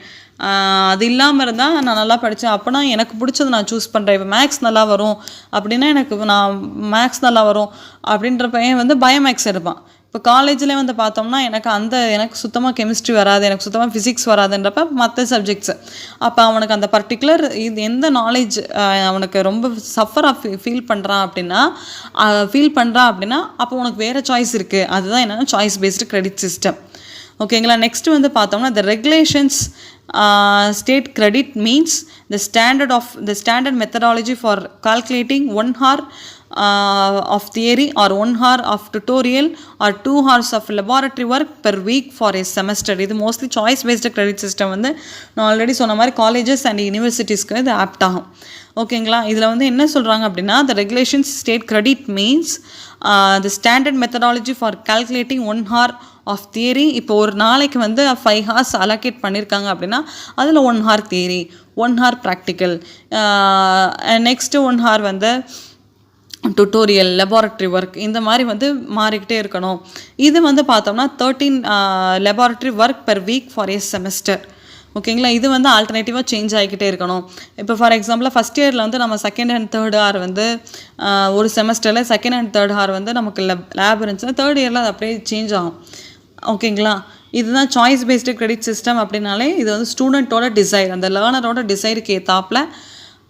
அது இல்லாமல் இருந்தால் நான் நல்லா படித்தேன் அப்படின்னா எனக்கு பிடிச்சது நான் சூஸ் பண்ணுறேன். இப்போ மேக்ஸ் நல்லா வரும் அப்படின்னா நான் மேக்ஸ் நல்லா வரும் அப்படின்ற பையன் வந்து பயோமேக்ஸ் எடுப்பான். இப்போ காலேஜ்லேயே வந்து பார்த்தோம்னா எனக்கு சுத்தமாக கெமிஸ்ட்ரி வராது, எனக்கு சுத்தமாக ஃபிசிக்ஸ் வராதுன்றப்ப மற்ற சப்ஜெக்ட்ஸு. அப்போ அவனுக்கு அந்த பர்டிகுலர் எந்த நாலேஜ் அவனுக்கு ரொம்ப சஃபராக ஃபீல் பண்ணுறான் அப்படின்னா அப்போ உனக்கு வேறு சாய்ஸ் இருக்குது. அதுதான் என்னென்னா சாய்ஸ் பேஸ்டு கிரெடிட் சிஸ்டம். ஓகேங்களா. நெக்ஸ்ட்டு வந்து பார்த்தோம்னா the regulations state credit means the standard methodology for calculating 1 hour of theory or 1 hour of tutorial or 2 hours of laboratory work per week for a semester. இது mostly choice based credit system வந்து நான் already சொன்ன மாதிரி colleges and யூனிவர்சிட்டிஸ்க்கு இது opt ஆகும். ஓகேங்களா. இதில் வந்து என்ன சொல்கிறாங்க அப்படின்னா the regulations state credit means the standard methodology for calculating 1 hour of theory. இப்போ ஒரு நாளைக்கு வந்து 5 hours அலோகேட் பண்ணியிருக்காங்க அப்படின்னா அதில் 1 hour theory, 1 hour practical, next 1 hour வந்து டுட்டோரியல், லெபார்ட்ரி ஒர்க், இந்த மாதிரி வந்து மாறிக்கிட்டே இருக்கணும். இது வந்து பார்த்தோம்னா 13 laboratory work per week for a semester. ஓகேங்களா. இது வந்து ஆல்டர்னேட்டிவாக சேஞ்ச் ஆகிக்கிட்டே இருக்கணும். இப்போ ஃபார் எக்ஸாம்பிளாக ஃபஸ்ட் இயரில் வந்து நம்ம செகண்ட் அண்ட் தேர்ட் ஹார் வந்து ஒரு செமஸ்டரில் செகண்ட் அண்ட் தேர்ட் ஹார் வந்து நமக்கு லேப் இருந்துச்சுன்னா தேர்ட் இயரில் அது அப்படியே சேஞ்ச் ஆகும். ஓகேங்களா. இதுதான் சாய்ஸ் பேஸ்டு கிரெடிட் சிஸ்டம். அப்படின்னாலே இது வந்து ஸ்டூடெண்ட்டோட டிசைர், அந்த லேர்னரோட டிசைருக்கு ஏற்றாப்புல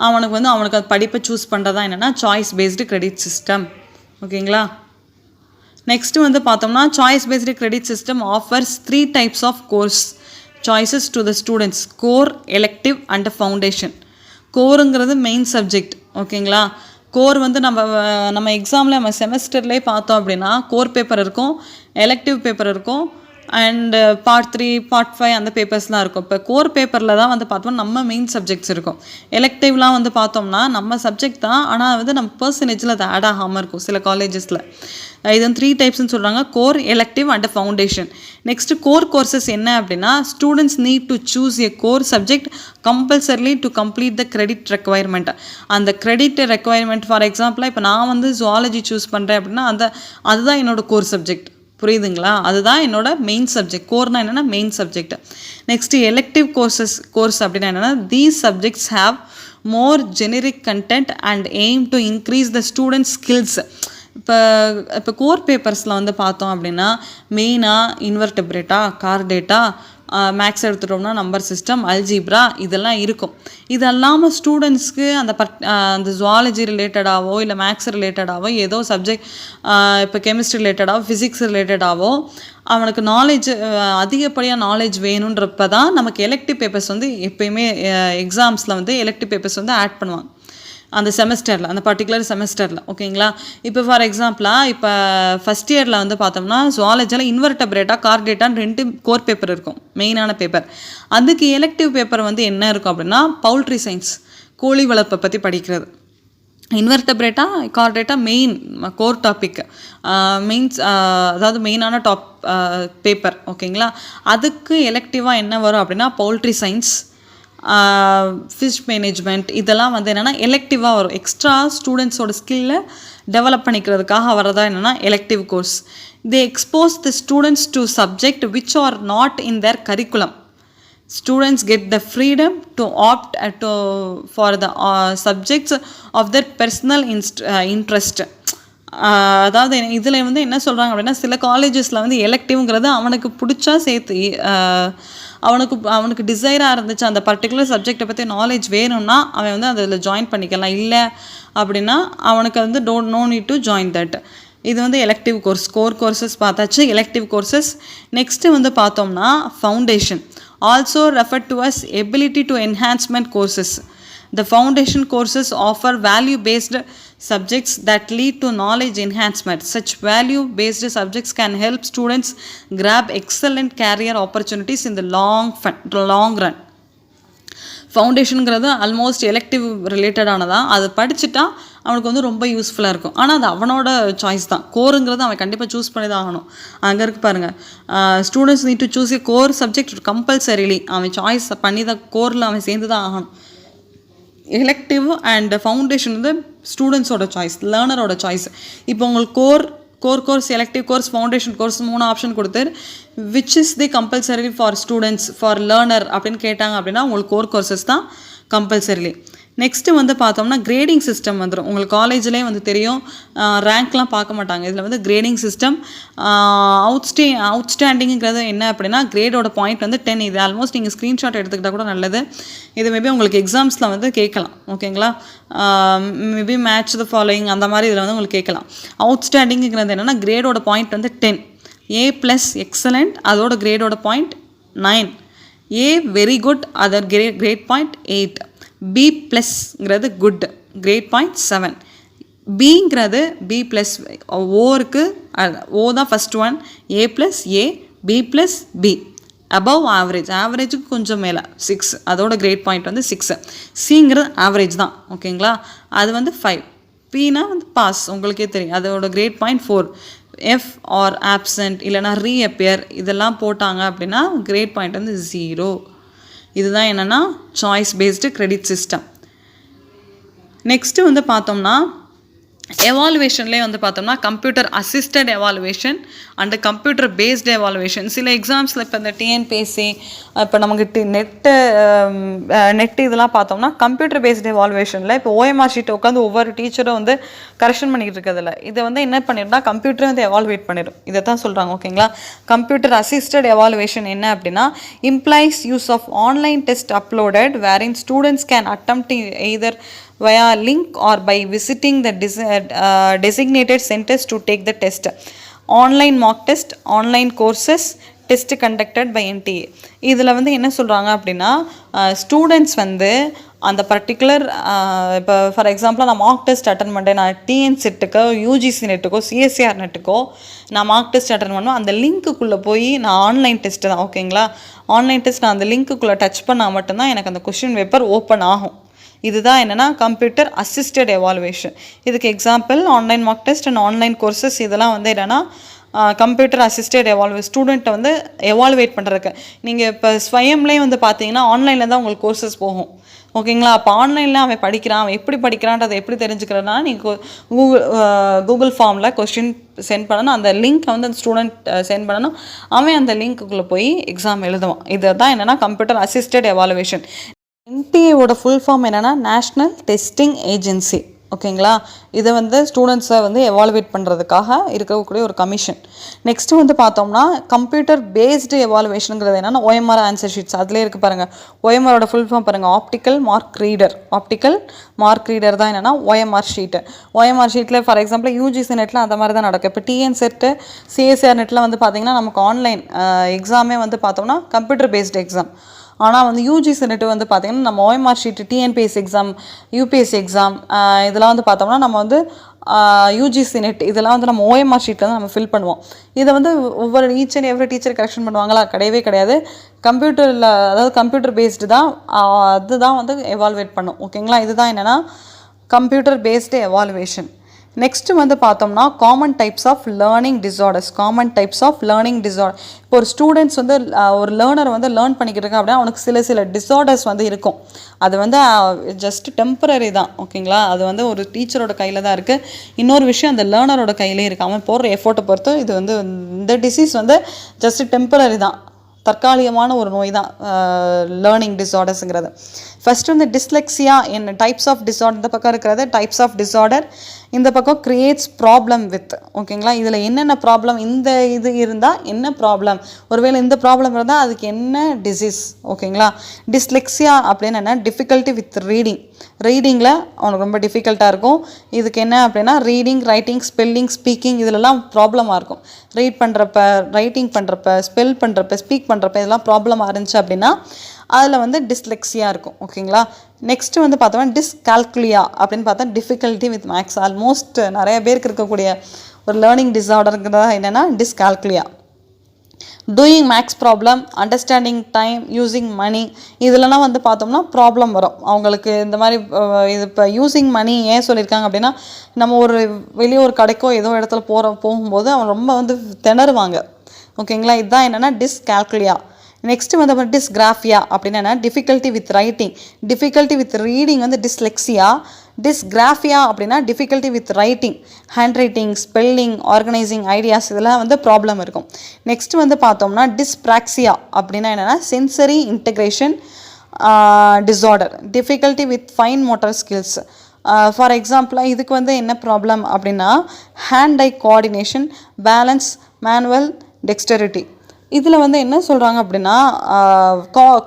அவனுக்கு அது படிப்பை சூஸ் பண்ணுறதா என்னென்னா சாய்ஸ் பேஸ்டு கிரெடிட் சிஸ்டம். ஓகேங்களா. நெக்ஸ்ட்டு வந்து பார்த்தோம்னா choice based credit system offers 3 types of course choices to the students: core, elective and foundation. கோருங்கிறது மெயின் சப்ஜெக்ட். ஓகேங்களா. கோர் வந்து நம்ம எக்ஸாமில் நம்ம செமஸ்டர்லேயே பார்த்தோம் அப்படின்னா கோர் பேப்பர் இருக்கும், எலெக்டிவ் பேப்பர் இருக்கும், அண்ட் பார்ட் 3 பார்ட் 5 அந்த பேப்பர்ஸ்லாம் இருக்கும். இப்போ கோர் பேப்பரில் தான் வந்து பார்த்தோம்னா நம்ம மெயின் சப்ஜெக்ட்ஸ் இருக்கும். எலெக்டிவ்லாம் வந்து பார்த்தோம்னா நம்ம சப்ஜெக்ட் தான், ஆனால் வந்து நம்ம பர்சன்டேஜில் அது ஆட் ஆகாமல் இருக்கும் சில காலேஜஸில். இது வந்து 3 டைப்ஸ்னு சொல்கிறாங்க: core, elective and foundation. Next core courses என்ன அப்படின்னா, students need to choose a core subject compulsorily to complete the credit requirement. அந்த கிரெடிட் ரெக்குவயர்மெண்ட் ஃபார் எக்ஸாம்பிளாக இப்போ நான் வந்து ஜுவாலஜி சூஸ் பண்ணுறேன் அப்படின்னா அதுதான் என்னோடய கோர் சப்ஜெக்ட். புரியுதுங்களா? அதுதான் என்னோட மெயின் சப்ஜெக்ட். கோர்னா என்னென்னா main subject. Next elective course அப்படின்னா என்னென்னா, these subjects have more generic content and aim to increase the students skills. இப்போ கோர் பேப்பர்ஸில் வந்து பார்த்தோம் அப்படின்னா மெயினாக இன்வெர்டபிரேட்டா, கார்டேட்டா, மேக்ஸ் எடுத்துட்டோம்னா நம்பர் சிஸ்டம், அல்ஜீப்ரா இதெல்லாம் இருக்கும். இது இல்லாமல் ஸ்டூடெண்ட்ஸ்க்கு அந்த ஜுவாலஜி ரிலேட்டடாகவோ இல்லை மேக்ஸ் ரிலேட்டடாகவோ ஏதோ சப்ஜெக்ட், இப்போ கெமிஸ்ட்ரி ரிலேட்டடாகவோ ஃபிசிக்ஸ் ரிலேட்டடாகவோ அவனுக்கு நாலேஜ், அதிகப்படியாக நாலேஜ் வேணுன்றப்ப தான் நமக்கு எலெக்டிவ் பேப்பர்ஸ் வந்து எப்போயுமே எக்ஸாம்ஸில் வந்து எலெக்டிவ் பேப்பர்ஸ் வந்து ஆட் பண்ணுவாங்க அந்த செமஸ்டரில், அந்த பர்டிகுலர் செமஸ்டரில். ஓகேங்களா? இப்போ ஃபார் எக்ஸாம்பிளாக இப்போ ஃபஸ்ட் இயரில் வந்து பார்த்தோம்னா ஜுவாலஜியில் இன்வெர்டபிரேட்டா, கார்டேட்டான்னு 2 கோர் பேப்பர் இருக்கும், மெயினான பேப்பர். அதுக்கு எலெக்டிவ் பேப்பர் வந்து என்ன இருக்கும் அப்படின்னா பவுல்ட்ரி சயின்ஸ், கோழி வளர்ப்பை பற்றி படிக்கிறது. Invertebrata, Chordata main core topic, mains, அதாவது மெயினான பேப்பர். ஓகேங்களா? அதுக்கு எலெக்டிவாக என்ன வரும் அப்படின்னா பவுல்ட்ரி சயின்ஸ், ஃபிஷ் மேனேஜ்மெண்ட் இதெல்லாம் வந்து என்னென்னா எலெக்டிவாக வரும். எக்ஸ்ட்ரா ஸ்டூடெண்ட்ஸோட ஸ்கில்லை டெவலப் பண்ணிக்கிறதுக்காக வரதா என்னென்னா elective course. They expose the students to subject which are not in their curriculum. Students get the freedom to opt for the subjects of their personal interest. அதாவது இதில் வந்து என்ன சொல்கிறாங்க அப்படின்னா, சில காலேஜஸில் வந்து எலெக்டிவ்ங்கிறது அவனுக்கு பிடிச்சா சேர்த்து, அவனுக்கு டிசைராக இருந்துச்சு அந்த பர்டிகுலர் சப்ஜெக்டை பற்றி நாலேஜ் வேணும்னா அவன் வந்து அதில் ஜாயின் பண்ணிக்கலாம். இல்லை அப்படின்னா அவனுக்கு வந்து no need to join that. இது வந்து எலெக்டிவ் கோர்ஸ். கோர் கோர்சஸ் பார்த்தாச்சு, எலெக்டிவ் கோர்சஸ். நெக்ஸ்ட்டு வந்து பார்த்தோம்னா foundation, also refer to as ability to enhancement courses. The foundation courses offer value-based subjects that lead to knowledge enhancement. Such value-based subjects can help students grab excellent career opportunities in the long run. ஃபவுண்டேஷனுங்கிறது almost elective ரிலேட்டடானதான். அது படிச்சுட்டா அவனுக்கு வந்து ரொம்ப யூஸ்ஃபுல்லாக இருக்கும். ஆனால் அது அவனோட சாய்ஸ் தான். கோருங்கிறது அவன் கண்டிப்பாக சூஸ் பண்ணி தான் ஆகணும். அங்கே இருக்கு பாருங்கள், students need to choose A core subject compulsorily. அவன் சாய்ஸ் பண்ணி தான் கோரில் அவன் சேர்ந்து தான் ஆகணும். எலெக்டிவ் அண்ட் ஃபவுண்டேஷன் வந்து ஸ்டூடெண்ட்ஸோட சாய்ஸ், லேர்னரோட சாய்ஸ். இப்போ உங்களுக்கு course, elective course, foundation course 3 option கொடுத்து which is the compulsory for students for learner அப்படின்னு கேட்டாங்க அப்படின்னா உங்களுக்கு கோர் கோர்சஸ் தான் கம்பல்சரிலி. நெக்ஸ்ட்டு வந்து பார்த்தோம்னா கிரேடிங் சிஸ்டம் வந்துடும். உங்களுக்கு காலேஜ்லேயே வந்து தெரியும், ரேங்க்லாம் பார்க்க மாட்டாங்க. இதில் வந்து கிரேடிங் சிஸ்டம். அவுட்ஸ்டாண்டிங்கிறது என்ன அப்படின்னா கிரேடோட பாயிண்ட் வந்து 10. இது ஆல்மோஸ்ட் நீங்கள் ஸ்க்ரீன்ஷாட் எடுத்துக்கிட்டால் கூட நல்லது. இது மேபி உங்களுக்கு எக்ஸாம்ஸில் வந்து கேட்கலாம். ஓகேங்களா? மேபி மேட்ச் த ஃபாலோயிங் அந்த மாதிரி இதில் வந்து உங்களுக்கு கேட்கலாம். அவுட்ஸ்டாண்டிங்கிறது என்னென்னா கிரேடோட பாயிண்ட் வந்து 10. A + எக்ஸலண்ட், அதோட கிரேடோட point 9. A very good, other grade point 8. B+ங்கிறது குட், கிரேட் பாயிண்ட் 7. பிங்கிறது B+, ஓருக்கு ஓ தான் first one. A+A, B+B, above average, ஆவரேஜுக்கு கொஞ்சம் மேலே 6, அதோட கிரேட் பாயிண்ட் வந்து 6. சிங்கிறது ஆவரேஜ் தான். ஓகேங்களா? அது வந்து 5. பினா வந்து பாஸ், உங்களுக்கே தெரியும், அதோட grade point 4. F or absent இல்லைனா ரீஅப்பியர் இதெல்லாம் போட்டாங்க அப்படின்னா கிரேட் பாயிண்ட் வந்து 0. இதுதான் என்னென்னா choice based credit system. Next வந்து பார்த்தோம்னா எவாலுவேஷன்லேயே வந்து பார்த்தோம்னா computer assisted evaluation and computer based evaluation. சில எக்ஸாம்ஸில் இப்போ இந்த டிஎன்பிஎஸ்சி, இப்போ நமக்கு நெட்டு இதெல்லாம் பார்த்தோம்னா கம்ப்யூட்டர் பேஸ்டு எவாலுவேஷனில் இப்போ ஓஎம்ஆர் ஷீட்டை உட்காந்து ஒவ்வொரு டீச்சரும் வந்து கரெக்ஷன் பண்ணிக்கிட்டு இருக்கிறதில்ல. இதை வந்து என்ன பண்ணிடும்னா கம்ப்யூட்டரை வந்து எவாலுவேட் பண்ணிடும். இதை தான் சொல்கிறாங்க. ஓகேங்களா? கம்ப்யூட்டர் அசிஸ்டட் எவாலுவேஷன் என்ன அப்படின்னா implies use of online test uploaded wherein students can attempt either via link or by visiting the designated centers to take the test. Online mock test, online courses, test conducted by NTA. இதில் வந்து என்ன சொல்கிறாங்க அப்படின்னா students வந்து அந்த particular இப்போ for example நான் mark test attend பண்ணுறேன், நான் டிஎன் செட்டுக்கோ யூஜிசி நெட்டுக்கோ சிஎஸ்சிஆர் நெட்டுக்கோ நான் மார்க் டெஸ்ட் அட்டன் பண்ணுவேன். அந்த லிங்க்குள்ளே போய் நான் ஆன்லைன் டெஸ்ட்டு தான் ஓகேங்களா, ஆன்லைன் டெஸ்ட் நான் அந்த லிங்க்குள்ளே டச் பண்ணால் மட்டும்தான் எனக்கு அந்த கொஷின் பேப்பர் ஓப்பன் ஆகும். இதுதான் என்னென்னா கம்ப்யூட்டர் அசிஸ்டட் எவாலுவேஷன். இதுக்கு example online mark test and online courses இதெல்லாம் வந்து என்னென்னா கம்ப்யூட்டர் அசிஸ்டட் ஸ்டூடெண்ட்டை வந்து எவாலுவேட் பண்ணுறதுக்கு. நீங்கள் இப்போ ஸ்வயம்லேயே வந்து பார்த்தீங்கன்னா ஆன்லைனில் தான் உங்களுக்கு கோர்சஸ் போகும் ஓகேங்களா. அப்போ ஆன்லைனில் அவன் படிக்கிறான், அவன் எப்படி படிக்கிறான்றதை எப்படி தெரிஞ்சுக்கிறதுனா நீங்கள் கூகுள் ஃபார்மில் கொஸ்டின் சென்ட் பண்ணணும், அந்த லிங்க்கை வந்து அந்த ஸ்டூடெண்ட் சென்ட் பண்ணணும், அவன் அந்த லிங்க்குள்ளே போய் எக்ஸாம் எழுதுவான். இது தான் என்னென்னா computer assisted evaluation. NTA full form என்னென்னா நேஷ்னல் டெஸ்டிங் ஏஜென்சி ஓகேங்களா. இதை வந்து ஸ்டூடெண்ட்ஸை வந்து எவாலுவேட் பண்ணுறதுக்காக இருக்கக்கூடிய ஒரு கமிஷன். நெக்ஸ்ட்டு வந்து பார்த்தோம்னா கம்ப்யூட்டர் பேஸ்டு எவாலுவேஷனுங்கிறது என்னென்னா OMR ஆன்சர் ஷீட்ஸ் அதிலே இருக்குது பாருங்கள். OMR ஃபுல் ஃபார்ம் பாருங்கள், ஆப்டிக்கல் மார்க் ரீடர் தான் என்னென்னா OMR ஷீட்டு. OMR ஷீட்டில் ஃபார் எக்ஸாம்பிள் யூஜிசி நெட்டில் அந்த மாதிரி தான் நடக்கும். இப்போ டிஎன் செட்டு சிஎஸ்ஆர் நெட்டில் வந்து பார்த்திங்கன்னா நமக்கு ஆன்லைன் எக்ஸாமே வந்து பார்த்தோம்னா கம்ப்யூட்டர் பேஸ்டு எக்ஸாம். ஆனால் வந்து யூஜிசி நெட்டு வந்து பார்த்திங்கன்னா நம்ம OMR sheet TNPSC exam, UPSC exam இதெல்லாம் வந்து பார்த்தோம்னா நம்ம வந்து யூஜிசி நெட் இதெல்லாம் வந்து நம்ம OMR ஷீட்டில் தான் நம்ம ஃபில் பண்ணுவோம். இதை வந்து ஒவ்வொரு each and every teacher correction பண்ணுவாங்களா? கிடையவே கிடையாது. கம்ப்யூட்டரில் அதாவது கம்ப்யூட்டர் பேஸ்டு தான் அதுதான் வந்து எவாலுவேட் பண்ணும் ஓகேங்களா. இதுதான் என்னென்னா கம்ப்யூட்டர் பேஸ்டு எவாலுவேஷன். நெக்ஸ்ட்டு வந்து பார்த்தோம்னா common types of learning disorders. இப்போ ஒரு ஸ்டூடெண்ட்ஸ் வந்து ஒரு லேர்னர் வந்து லேர்ன் பண்ணிக்கிட்டு இருக்காங்க அப்படின்னா அவனுக்கு சில டிஸார்டர்ஸ் வந்து இருக்கும். அது வந்து ஜஸ்ட் டெம்பரரி தான் ஓகேங்களா. அது வந்து ஒரு டீச்சரோட கையில் தான் இருக்குது. இன்னொரு விஷயம் அந்த லேர்னரோட கையிலே இருக்குது, அவன் போடுற எஃபோர்ட்டை பொறுத்து. இது வந்து இந்த டிசீஸ் வந்து ஜஸ்ட் டெம்பரரி தான், தற்காலிகமான ஒரு நோய் தான் லேர்னிங் டிஸார்டர்ஸுங்கிறது. ஃபஸ்ட்டு வந்து டிஸ்லெக்ஸியா என்ன டைப்ஸ் ஆஃப் டிஸார்டர் இந்த பக்கம் இருக்கிறது டைப்ஸ் ஆஃப் டிஸார்டர், இந்த பக்கம் கிரியேட்ஸ் ப்ராப்ளம் வித் ஓகேங்களா. இதில் என்னென்ன ப்ராப்ளம், இந்த இது இருந்தால் என்ன ப்ராப்ளம், ஒருவேளை இந்த ப்ராப்ளம் இருந்தால் அதுக்கு என்ன டிசீஸ் ஓகேங்களா. டிஸ்லெக்ஸியா அப்படின்னு என்ன, டிஃபிகல்ட்டி வித் ரீடிங்கில் அவனுக்கு ரொம்ப டிஃபிகல்ட்டாக இருக்கும். இதுக்கு என்ன அப்படின்னா ரீடிங், ரைட்டிங், ஸ்பெல்லிங், ஸ்பீக்கிங் இதிலெல்லாம் ப்ராப்ளமாக இருக்கும். ரீட் பண்ணுறப்ப, ரைட்டிங் பண்ணுறப்ப, ஸ்பெல் பண்ணுறப்ப, ஸ்பீக் பண்ணுறப்ப இதெல்லாம் ப்ராப்ளமாக இருந்துச்சு அப்படின்னா அதில் வந்து டிஸ்லெக்ஸியா இருக்கும் ஓகேங்களா. நெக்ஸ்ட்டு வந்து பார்த்தோம்னா டிஸ்கால்குலியா அப்படின்னு பார்த்தா டிஃபிகல்ட்டி வித் மேக்ஸ். ஆல்மோஸ்ட் நிறைய பேருக்கு இருக்கக்கூடிய ஒரு லேர்னிங் டிஸார்டருங்கிறதா என்னென்னா dyscalculia. Doing maths problem, understanding time, using money இதெல்லாம் வந்து பார்த்தோம்னா ப்ராப்ளம் வரும் அவங்களுக்கு. இந்த மாதிரி இது இப்போ யூஸிங் மணி ஏன் சொல்லியிருக்காங்க அப்படின்னா நம்ம வெளியே ஒரு கடைக்கோ ஏதோ இடத்துல போகும்போது அவன் ரொம்ப வந்து திணறுவாங்க ஓகேங்களா. இதுதான் என்னென்னா டிஸ்கால்குலியா. நெக்ஸ்ட்டு வந்து டிஸ்கிராஃபியா அப்படின்னா difficulty with writing, difficulty with reading வந்து டிஸ்லெக்ஸியா. டிஸ்கிராஃபியா அப்படின்னா difficulty with writing, hand writing, spelling, organising ideas இதெல்லாம் வந்து ப்ராப்ளம் இருக்கும். நெக்ஸ்ட் வந்து பார்த்தோம்னா டிஸ்ப்ராக்சியா அப்படின்னா என்னென்னா sensory integration disorder, difficulty with fine motor skills. For எக்ஸாம்பிளாக இதுக்கு வந்து என்ன ப்ராப்ளம் அப்படின்னா hand eye coordination, balance, manual dexterity. இதில் வந்து என்ன சொல்கிறாங்க அப்படின்னா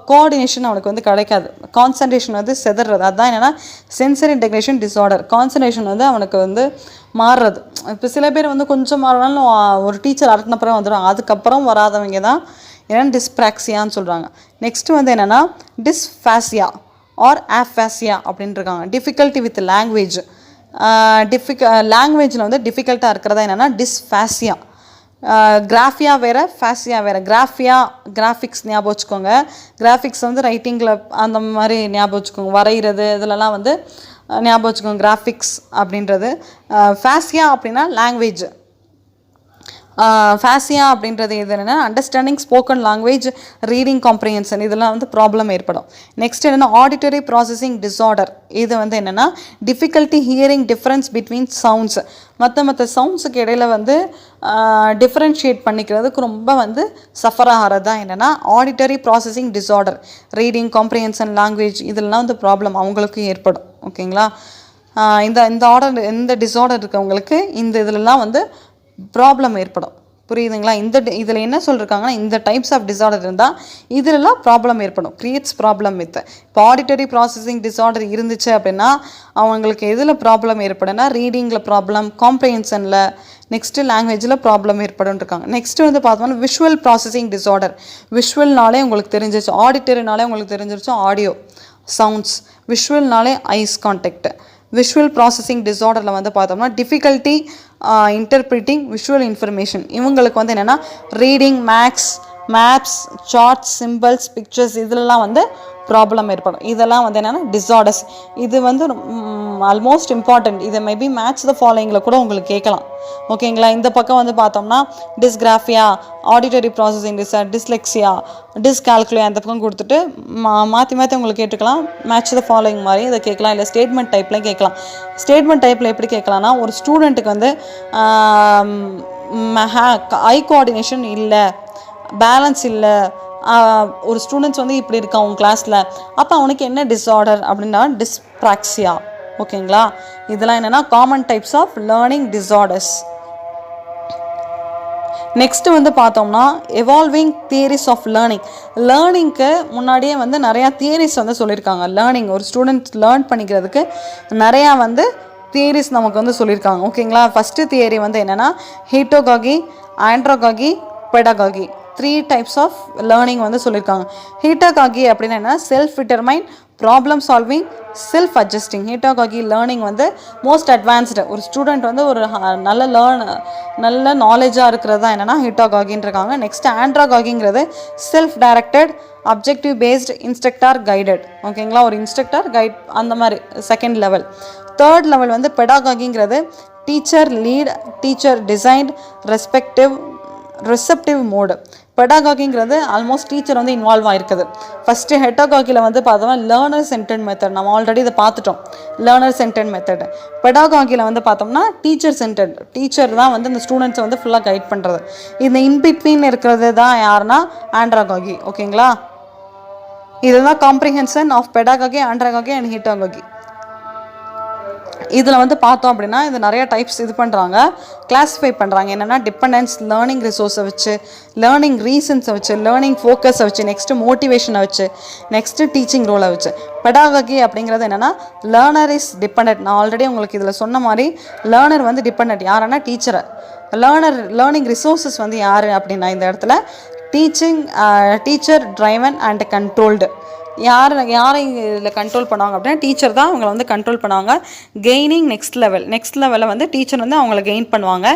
கோஆர்டினேஷன் அவனுக்கு வந்து கிடைக்காது, கான்சன்ட்ரேஷன் வந்து செதறது. அதுதான் என்னென்னா சென்சரி இன்டெக்ரேஷன் டிஸார்டர். கான்சன்ட்ரேஷன் வந்து அவனுக்கு வந்து மாறுறது. இப்போ சில பேர் வந்து கொஞ்சம் மாறினாலும் ஒரு டீச்சர் அறட்டினப்புறம் வந்துடுவாங்க, அதுக்கப்புறம் வராதவங்க தான் என்னென்னா டிஸ்ப்ராக்சியான்னு சொல்கிறாங்க. நெக்ஸ்ட்டு வந்து என்னென்னா டிஸ்ஃபாசியா ஆர் ஆஃபாசியா அப்படின்னு இருக்காங்க. டிஃபிகல்ட்டி வித் லாங்குவேஜ், லாங்குவேஜில் வந்து டிஃபிகல்ட்டாக இருக்கிறதா என்னென்னா டிஸ்ஃபாசியா. கிராஃபியா வேறு, ஃபேசியா வேறு. கிராஃபிக்ஸ் ஞாபகம் வச்சுக்கோங்க. கிராஃபிக்ஸ் வந்து ரைட்டிங்கில் அந்த மாதிரி ஞாபகம் வச்சுக்கோங்க, வரைகிறது இதிலலாம் வந்து ஞாபகம் வச்சுக்கோங்க கிராஃபிக்ஸ் அப்படின்றது. ஃபேசியா அப்படின்னா லாங்குவேஜ். ஃபேசியா அப்படின்றது இது என்னென்னா understanding spoken language, reading comprehension இதெல்லாம் வந்து ப்ராப்ளம் ஏற்படும். நெக்ஸ்ட் என்னென்னா ஆடிட்டரி ப்ராசஸிங் டிஸார்டர். இது வந்து என்னென்னா difficulty hearing difference between sounds. மற்ற சவுண்ட்ஸுக்கு இடையில் வந்து டிஃப்ரென்ஷியேட் பண்ணிக்கிறதுக்கு ரொம்ப வந்து சஃபர் ஆகிறது தான் என்னென்னா auditory processing disorder. Reading comprehension, language இதெல்லாம் வந்து ப்ராப்ளம் அவங்களுக்கு ஏற்படும் ஓகேங்களா. இந்த டிஸார்டர் இருக்கவங்களுக்கு இந்த இதிலெல்லாம் வந்து ப்ராப்ளம் ஏற்படும். புரியுதுங்களா. இதில் என்ன சொல்லியிருக்காங்கன்னா இந்த டைப்ஸ் ஆஃப் டிஸார்டர் இருந்தால் இதிலெல்லாம் ப்ராப்ளம் ஏற்படும், கிரியேட்ஸ் ப்ராப்ளம் வித். இப்போ ஆடிட்டரி ப்ராசஸிங் டிஸார்டர் இருந்துச்சு அப்படின்னா அவங்களுக்கு எதில் ப்ராப்ளம் ஏற்படும்னா ரீடிங்கில் ப்ராப்ளம், காம்ப்ரிஹென்ஷனில், நெக்ஸ்ட்டு லாங்குவேஜில் ப்ராப்ளம் ஏற்படும் இருக்காங்க. நெக்ஸ்ட்டு வந்து பார்த்தோம்னா விஷுவல் ப்ராசஸிங் டிஸார்டர். விஷுவல்னாலே உங்களுக்கு தெரிஞ்சிருச்சு, ஆடிட்டரினாலே உங்களுக்கு தெரிஞ்சிருச்சு ஆடியோ. சவுண்ட்ஸ். விஷுவல்னாலே ஐஸ் கான்டெக்ட். விஷுவல் ப்ராசஸிங் டிஸார்டரில் வந்து பார்த்தோம்னா டிஃபிகல்ட்டி இன்டர்பிரிட்டிங் விஷுவல் இன்ஃபர்மேஷன். இவங்களுக்கு வந்து என்னென்னா reading, maps, charts, symbols, pictures இதிலலாம் வந்து ப்ராப்ளம் ஏற்படும். இதெல்லாம் வந்து என்னென்னா டிஸார்டர்ஸ். இது வந்து ஆல்மோஸ்ட் இம்பார்ட்டண்ட். இதை மேபி மேட்ச் த ஃபாலோயிங்கில் கூட உங்களுக்கு கேட்கலாம். ஓகேங்களா. இந்த பக்கம் வந்து பார்த்தோம்னா dysgraphia, auditory processing dyslexia, dyscalculia இந்த பக்கம் கொடுத்துட்டு மாற்றி உங்களுக்கு கேட்டுக்கலாம். மேட்ச் த ஃபாலோயிங் மாதிரி இதை கேட்கலாம். இல்லை ஸ்டேட்மெண்ட் டைப்லையும் கேட்கலாம். ஸ்டேட்மெண்ட் டைப்பில் எப்படி கேட்கலாம்னா, ஒரு ஸ்டூடெண்ட்டுக்கு வந்து ஐ கோஆர்டினேஷன் இல்லை, பேலன்ஸ் இல்லை, ஒரு ஸ்டூடெண்ட்ஸ் வந்து இப்படி இருக்கான் அவங்க கிளாஸில், அப்போ அவனுக்கு என்ன டிஸார்டர் அப்படின்னா டிஸ்ப்ராக்சியா. ஓகேங்களா. இதெல்லாம் என்னென்னா common types of learning disorders. Next வந்து பார்த்தோம்னா எவால்விங் தியரிஸ் ஆஃப் லேர்னிங்க்கு முன்னாடியே வந்து நிறையா தியரிஸ் வந்து சொல்லியிருக்காங்க. லேர்னிங் ஒரு ஸ்டூடெண்ட் லேர்ன் பண்ணிக்கிறதுக்கு நிறையா வந்து தியரிஸ் நமக்கு வந்து சொல்லியிருக்காங்க. ஓகேங்களா. ஃபஸ்ட்டு தியரி வந்து என்னென்னா heutagogy, andragogy, pedagogy. 3 types of learning வந்து சொல்லியிருக்காங்க. ஹீட்டோகாகி அப்படின்னா என்ன, self determine, problem solving, self adjusting. Heutagogy learning வந்து மோஸ்ட் அட்வான்ஸ்டு. ஒரு ஸ்டூடெண்ட் வந்து ஒரு நல்ல நாலேஜாக இருக்கிறது தான் என்னென்னா ஹீட்டோகாகின்றிருக்காங்க. நெக்ஸ்ட் ஆண்ட்ரோகாகிங்கிறது self directed, objective based, instructor guided. ஓகேங்களா. ஒரு இன்ஸ்ட்ரக்டர் கைட் அந்த மாதிரி செகண்ட் லெவல். தேர்ட் லெவல் வந்து பெடாகாகிங்கிறது teacher led, teacher designed, receptive mode. பெடாகாகிங்கிறது ஆல்மோஸ்ட் டீச்சர் வந்து இன்வால்வ் ஆகிருக்குது. ஃபஸ்ட்டு ஹெட்டாகாகியில் வந்து பார்த்தோம்னா லேர்னர் சென்டர்ட் மெத்தட், நம்ம ஆல்ரெடி இதை பார்த்துட்டோம். Learner centred method. பெடாகாகியில் வந்து பார்த்தோம்னா டீச்சர் சென்டர்ட், டீச்சர் தான் வந்து இந்த ஸ்டூடெண்ட்ஸை வந்து ஃபுல்லாக கைட் பண்ணுறது. இந்த இன்பிட்வீன் இருக்கிறது தான் யாருன்னா ஆண்ட்ராகாகி. ஓகேங்களா. இதுதான் காம்ப்ரிஹென்ஷன் ஆஃப் பெடாகாகி, ஆண்ட்ராகாகி அண்ட் ஹீட்டாகாகி. இதில் வந்து பார்த்தோம் அப்படின்னா இது நிறைய டைப்ஸ் இது பண்ணுறாங்க, கிளாஸிஃபை பண்ணுறாங்க. என்னென்னா டிபெண்டன்ஸ், லேர்னிங் ரிசோர்ஸை வச்சு, லேர்னிங் ரீசன்ஸை வச்சு, லேர்னிங் ஃபோக்கஸை வச்சு, நெக்ஸ்ட்டு மோட்டிவேஷனை வச்சு, நெக்ஸ்ட்டு டீச்சிங் ரோலை வச்சு. பெடாககி அப்படிங்கிறது என்னென்னா லேர்னர் இஸ் டிபெண்ட். நான் ஆல்ரெடி உங்களுக்கு இதில் சொன்ன மாதிரி லேர்னர் வந்து டிபெண்ட் யாருன்னா டீச்சரை. லேர்னிங் ரிசோர்ஸஸ் வந்து யார் அப்படின்னா இந்த இடத்துல டீச்சர் ட்ரைவன் அண்ட் கண்ட்ரோல்டு. யாரை இதில் கண்ட்ரோல் பண்ணுவாங்க அப்படின்னா டீச்சர் தான் அவங்கள வந்து கண்ட்ரோல் பண்ணுவாங்க. கெய்னிங் நெக்ஸ்ட் லெவலில் வந்து டீச்சர் வந்து அவங்கள கெயின் பண்ணுவாங்க.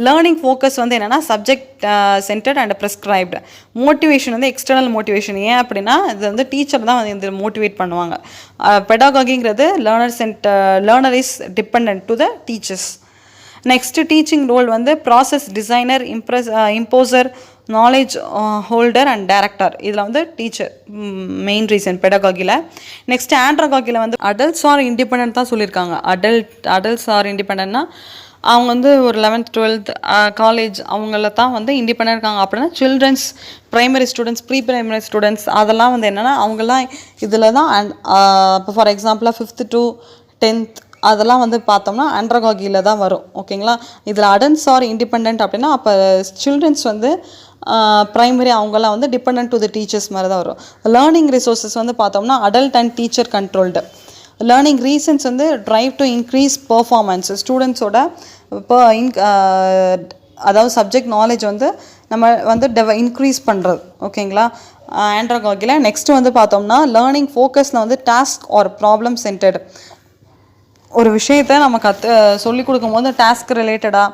லேர்னிங் ஃபோக்கஸ் வந்து என்னென்னா subject centred and prescribed. Motivation வந்து எக்ஸ்டர்னல் மோட்டிவேஷன். ஏன் அப்படின்னா இது வந்து டீச்சர் தான் வந்து இது மோட்டிவேட் பண்ணுவாங்க. பெடாகாகிங்கிறது learner is depend to the teachers. Next teaching role வந்து process designer, imposer, knowledge holder and director. இதில் வந்து டீச்சர் மெயின் ரீசன் பெடாகாகியில். நெக்ஸ்ட் ஆண்ட்ராகாகியில் வந்து அடல்ட்ஸ் ஆர் இண்டிபெண்ட் தான் சொல்லியிருக்காங்க. அடல்ட்ஸ் ஆர் இண்டிபெண்ட்னா அவங்க வந்து ஒரு 11th 12th காலேஜ் அவங்கள தான் வந்து இண்டிபெண்ட் இருக்காங்க. அப்படின்னா childrens, primary students, pre primary students அதெல்லாம் வந்து என்னென்னா அவங்கெல்லாம் இதில் தான். இப்போ ஃபார் எக்ஸாம்பிளாக 5th to 10th அதெல்லாம் வந்து பார்த்தோம்னா ஆண்ட்ராகாகியில் தான் வரும். ஓகேங்களா. இதில் அடல்ட்ஸ் ஆர் இண்டிபெண்ட் அப்படின்னா அப்போ சில்ட்ரன்ஸ் வந்து ப்ரைமரி அவங்கெல்லாம் வந்து டிபெண்ட் டு த டீச்சர்ஸ் மாதிரி தான் வரும். லேர்னிங் ரிசோர்ஸஸ் வந்து பார்த்தோம்னா adult and teacher controlled. Learning reasons வந்து ட்ரைவ் டு இன்க்ரீஸ் பர்ஃபார்மன்ஸ். ஸ்டூடெண்ட்ஸோட அதாவது சப்ஜெக்ட் நாலேஜ் வந்து நம்ம வந்து இன்க்ரீஸ் பண்ணுறது. ஓகேங்களா. ஆண்ட்ராகாகியில். நெக்ஸ்ட்டு வந்து பார்த்தோம்னா லேர்னிங் ஃபோக்கஸில் வந்து டாஸ்க் ஆர் ப்ராப்ளம் சென்டர்டு. ஒரு விஷயத்தை நம்ம சொல்லிக் கொடுக்கும்போது டாஸ்க் ரிலேட்டடாக,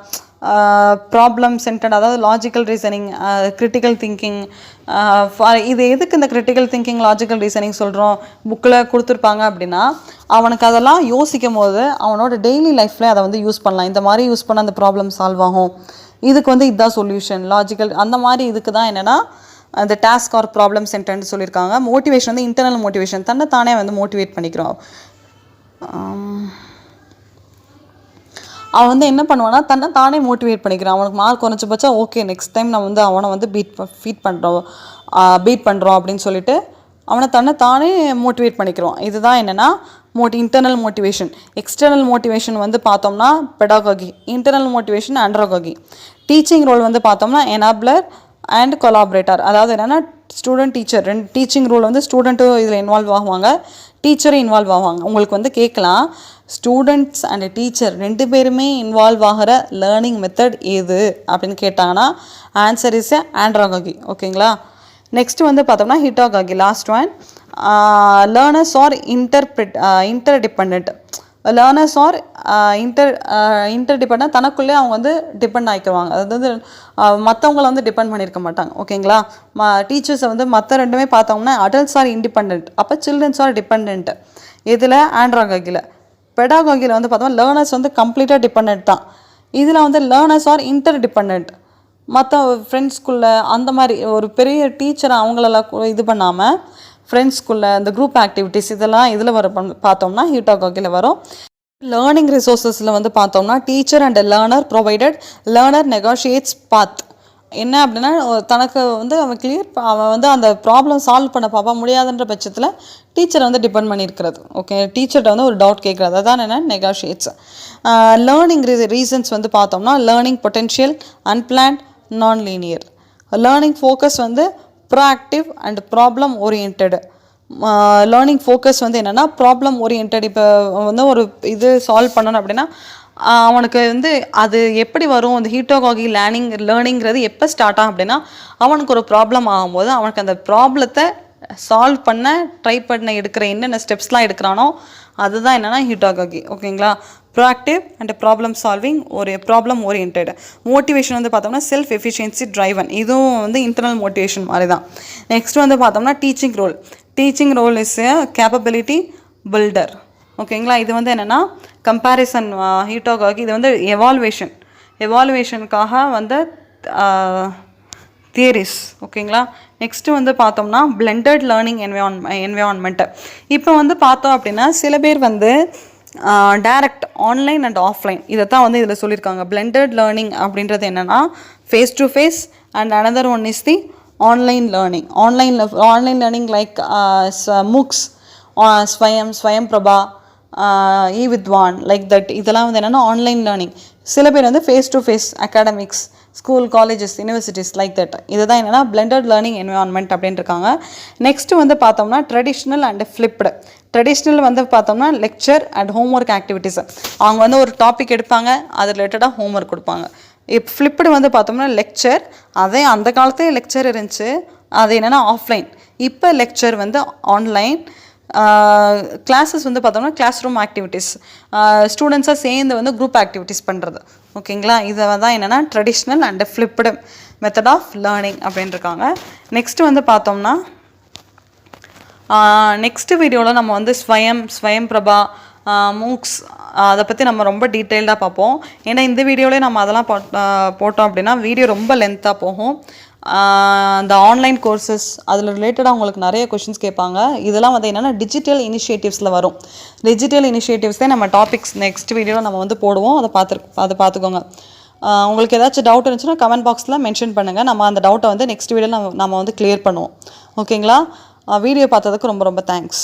ப்ராப்ளம் சென்டர்ட், அதாவது லாஜிக்கல் ரீசனிங், கிரிட்டிக்கல் திங்கிங். இது எதுக்கு இந்த கிரிட்டிக்கல் திங்கிங், லாஜிக்கல் ரீசனிங் சொல்கிறோம், புக்கில் கொடுத்துருப்பாங்க அப்படின்னா அவனுக்கு அதெல்லாம் யோசிக்கும் போது அவனோட டெய்லி லைஃப்பில் அதை வந்து யூஸ் பண்ணலாம். இந்த மாதிரி யூஸ் பண்ண அந்த ப்ராப்ளம் சால்வ் ஆகும். இதுக்கு வந்து இதுதான் சொல்யூஷன், லாஜிக்கல் அந்த மாதிரி. இதுக்கு தான் என்னென்னா அந்த டாஸ்க் ஆர் ப்ராப்ளம் சென்டர்ன்னு சொல்லியிருக்காங்க. மோட்டிவேஷன் வந்து இன்டர்னல் மோட்டிவேஷன், தன்னை தானே வந்து மோட்டிவேட் பண்ணிக்கிறோம். அவன் வந்து என்ன பண்ணுவான்னா தன்னை தானே மோட்டிவேட் பண்ணிக்கிறான். அவனுக்கு மார்க் குறைச்சபட்சம் ஓகே நெக்ஸ்ட் டைம் நம்ம வந்து அவனை வந்து பீட் பண்ணுறோம் அப்படின்னு சொல்லிட்டு அவனை தன்னை தானே மோட்டிவேட் பண்ணிக்கிறோம். இதுதான் என்னென்னா இன்டர்னல் மோட்டிவேஷன். எக்ஸ்டர்னல் மோட்டிவேஷன் வந்து பார்த்தோம்னா பெடாகாகி, இன்டர்னல் மோட்டிவேஷன் ஆண்ட்ராகாகி. டீச்சிங் ரோல் வந்து பார்த்தோம்னா எனாப்லர் அண்ட் கொலாபரேட்டர். அதாவது என்னென்னா ஸ்டூடெண்ட் டீச்சர் டீச்சிங் ரோல் வந்து ஸ்டூடெண்ட்டும் இதில் இன்வால்வ் ஆகுவாங்க, டீச்சரும் இன்வால்வ் ஆகுவாங்க. உங்களுக்கு வந்து கேட்கலாம் ஸ்டூடெண்ட்ஸ் அண்ட் டீச்சர் 2 பேருமே இன்வால்வ் ஆகிற லேர்னிங் மெத்தட் எது அப்படின்னு கேட்டாங்கன்னா ஆன்சர் இஸ் ஆண்ட்ராகாகி. ஓகேங்களா. நெக்ஸ்ட் வந்து பார்த்தோம்னா heutagogy, last one. Learners are interdependent. Learners are இன்டர்டிபெண்டாக தனக்குள்ளே அவங்க வந்து டிபெண்ட் ஆகிக்குவாங்க. அதாவது மற்றவங்கள வந்து டிபெண்ட் பண்ணியிருக்க மாட்டாங்க. ஓகேங்களா? டீச்சர்ஸை வந்து மற்ற ரெண்டுமே பார்த்தோம்னா அடல்ட்ஸ் ஆர் இண்டிபெண்ட், அப்போ சில்ட்ரன்ஸ் ஆர் டிபெண்ட். இதில் ஆண்ட்ராககியில். பெடாககியில் வந்து பார்த்தோம்னா லேர்னர்ஸ் வந்து கம்ப்ளீட்டாக டிபெண்ட் தான். இதில் வந்து லேர்னர்ஸ் ஆர் இன்டர்டிபெண்ட், மற்ற ஃப்ரெண்ட்ஸ்குள்ளே அந்த மாதிரி ஒரு பெரிய டீச்சரை அவங்களெல்லாம் இது பண்ணாமல் ஃப்ரெண்ட்ஸ்குள்ளே இந்த குரூப் ஆக்டிவிட்டீஸ் இதெல்லாம் இதில் வர பார்த்தோம்னா ஹீட்டாகாகியில் வரும். லேர்னிங் ரிசோர்ஸஸில் வந்து பார்த்தோம்னா teacher and learner provided, learner negotiates both. என்ன அப்படின்னா தனக்கு வந்து அவன் வந்து அந்த ப்ராப்ளம் சால்வ் பண்ண பார்ப்பா முடியாதுன்ற பட்சத்தில் டீச்சரை வந்து டிபெண்ட் பண்ணியிருக்கிறது. ஓகே, டீச்சர்கிட்ட வந்து ஒரு டவுட் கேட்குறது, அதான் என்ன நெகோஷியேட்ஸ். லேர்னிங் ரீசன்ஸ் வந்து பார்த்தோம்னா learning potential, unplanned, non linear. Learning focus வந்து proactive and problem orient. Learning focus வந்து என்னென்னா ப்ராப்ளம் ஓரியன்ட். இப்போ வந்து ஒரு இது சால்வ் பண்ணணும் அப்படின்னா அவனுக்கு வந்து அது எப்படி வரும், அந்த ஹீட்டோகாகி லேர்னிங்கிறது எப்போ ஸ்டார்ட் ஆகும் அப்படின்னா அவனுக்கு ஒரு ப்ராப்ளம் ஆகும்போது அவனுக்கு அந்த ப்ராப்ளத்தை சால்வ் பண்ண ட்ரை பண்ண எடுக்கிற என்னென்ன ஸ்டெப்ஸ்லாம் எடுக்கிறானோ அதுதான் என்னென்னா ஹீட்டாகாகி. ஓகேங்களா? ப்ரோஆக்டிவ் அண்ட் ப்ராப்ளம் சால்விங், ஒரு ப்ராப்ளம் ஓரியன்ட். மோட்டிவேஷன் வந்து பார்த்தோம்னா செல்ஃப் எஃபிஷியன்சி ட்ரைவன், இதுவும் வந்து இன்டர்னல் மோட்டிவேஷன் மாதிரி தான். நெக்ஸ்ட் வந்து பார்த்தோம்னா teaching role. Teaching role is a capability builder. ஓகேங்களா? இது வந்து என்னென்னா கம்பேரிசன் ஹீட்டாகாகி. இது வந்து எவால்வேஷனுக்காக வந்து தியரிஸ். ஓகேங்களா? நெக்ஸ்ட்டு வந்து பார்த்தோம்னா பிளெண்டட் லேர்னிங் என்விரான்மெண்ட்டு. இப்போ வந்து பார்த்தோம் அப்படின்னா சில பேர் வந்து டைரக்ட் ஆன்லைன் அண்ட் ஆஃப்லைன் இதை தான் வந்து இதில் சொல்லியிருக்காங்க. பிளெண்டட் லேர்னிங் அப்படின்றது என்னென்னா face to face and another one is the online learning. Online learning like MOOCs, Swayam Prabha, இவித்வான், like that. இதெல்லாம் வந்து என்னென்னா ஆன்லைன் லேர்னிங். சில பேர் வந்து face to face academics, school, colleges, universities, like that. இதுதான் என்னென்னா பிளெண்டட் லேர்னிங் என்விரான்மெண்ட் அப்படின்னு இருக்காங்க. நெக்ஸ்ட்டு வந்து பார்த்தோம்னா ட்ரெடிஷ்னல் அண்ட் ஃப்ளிப்டு. ட்ரெடிஷ்னல் வந்து பார்த்தோம்னா லெக்சர் அண்ட் ஹோம்ஒர்க் ஆக்டிவிட்டீஸ். அவங்க வந்து ஒரு டாபிக் எடுப்பாங்க, அது ரிலேட்டடாக ஹோம்ஒர்க் கொடுப்பாங்க. இப்போ ஃப்ளிப்டு வந்து பார்த்தோம்னா லெக்சர், அதே அந்த காலத்துலேயே லெக்சர் இருந்துச்சு, அது என்னென்னா ஆஃப்லைன். இப்போ லெக்சர் வந்து ஆன்லைன். கிளாஸஸ் வந்து பார்த்தோம்னா கிளாஸ் ரூம் ஆக்டிவிட்டீஸ், ஸ்டூடெண்ட்ஸாக சேர்ந்து வந்து குரூப் ஆக்டிவிட்டீஸ் பண்ணுறது. ஓகேங்களா? இதை தான் என்னென்னா traditional and flipped method of learning அப்படின்னு இருக்காங்க. நெக்ஸ்ட்டு வந்து பார்த்தோம்னா நெக்ஸ்ட்டு வீடியோவில் நம்ம வந்து ஸ்வயம் பிரபா, மூக்ஸ் அதை பற்றி நம்ம ரொம்ப டீட்டெயில்டாக பார்ப்போம். ஏன்னா இந்த வீடியோவிலே நம்ம அதெல்லாம் போட்டோம் அப்படின்னா வீடியோ ரொம்ப லென்த்தாக போகும். இந்த ஆன்லைன் கோர்சஸ் அதில் ரிலேட்டடாக உங்களுக்கு நிறைய கொஷின்ஸ் கேட்பாங்க. இதெல்லாம் வந்து என்னென்னா டிஜிட்டல் இனிஷியேட்டிவ்ஸில் வரும். டிஜிட்டல் இனிஷியேட்டிவ்ஸே நம்ம டாபிக்ஸ் நெக்ஸ்ட் வீடியோவில் நம்ம வந்து போடுவோம். அதை பார்த்துக்கோங்க. உங்களுக்கு ஏதாச்சும் டவுட் இருந்துச்சுன்னா கமெண்ட் பாக்ஸில் மென்ஷன் பண்ணுங்கள். நம்ம அந்த டவுட்டை வந்து நெக்ஸ்ட் வீடியோவில் நம்ம வந்து கிளியர் பண்ணுவோம். ஓகேங்களா? வீடியோ பார்த்ததுக்கு ரொம்ப ரொம்ப தேங்க்ஸ்.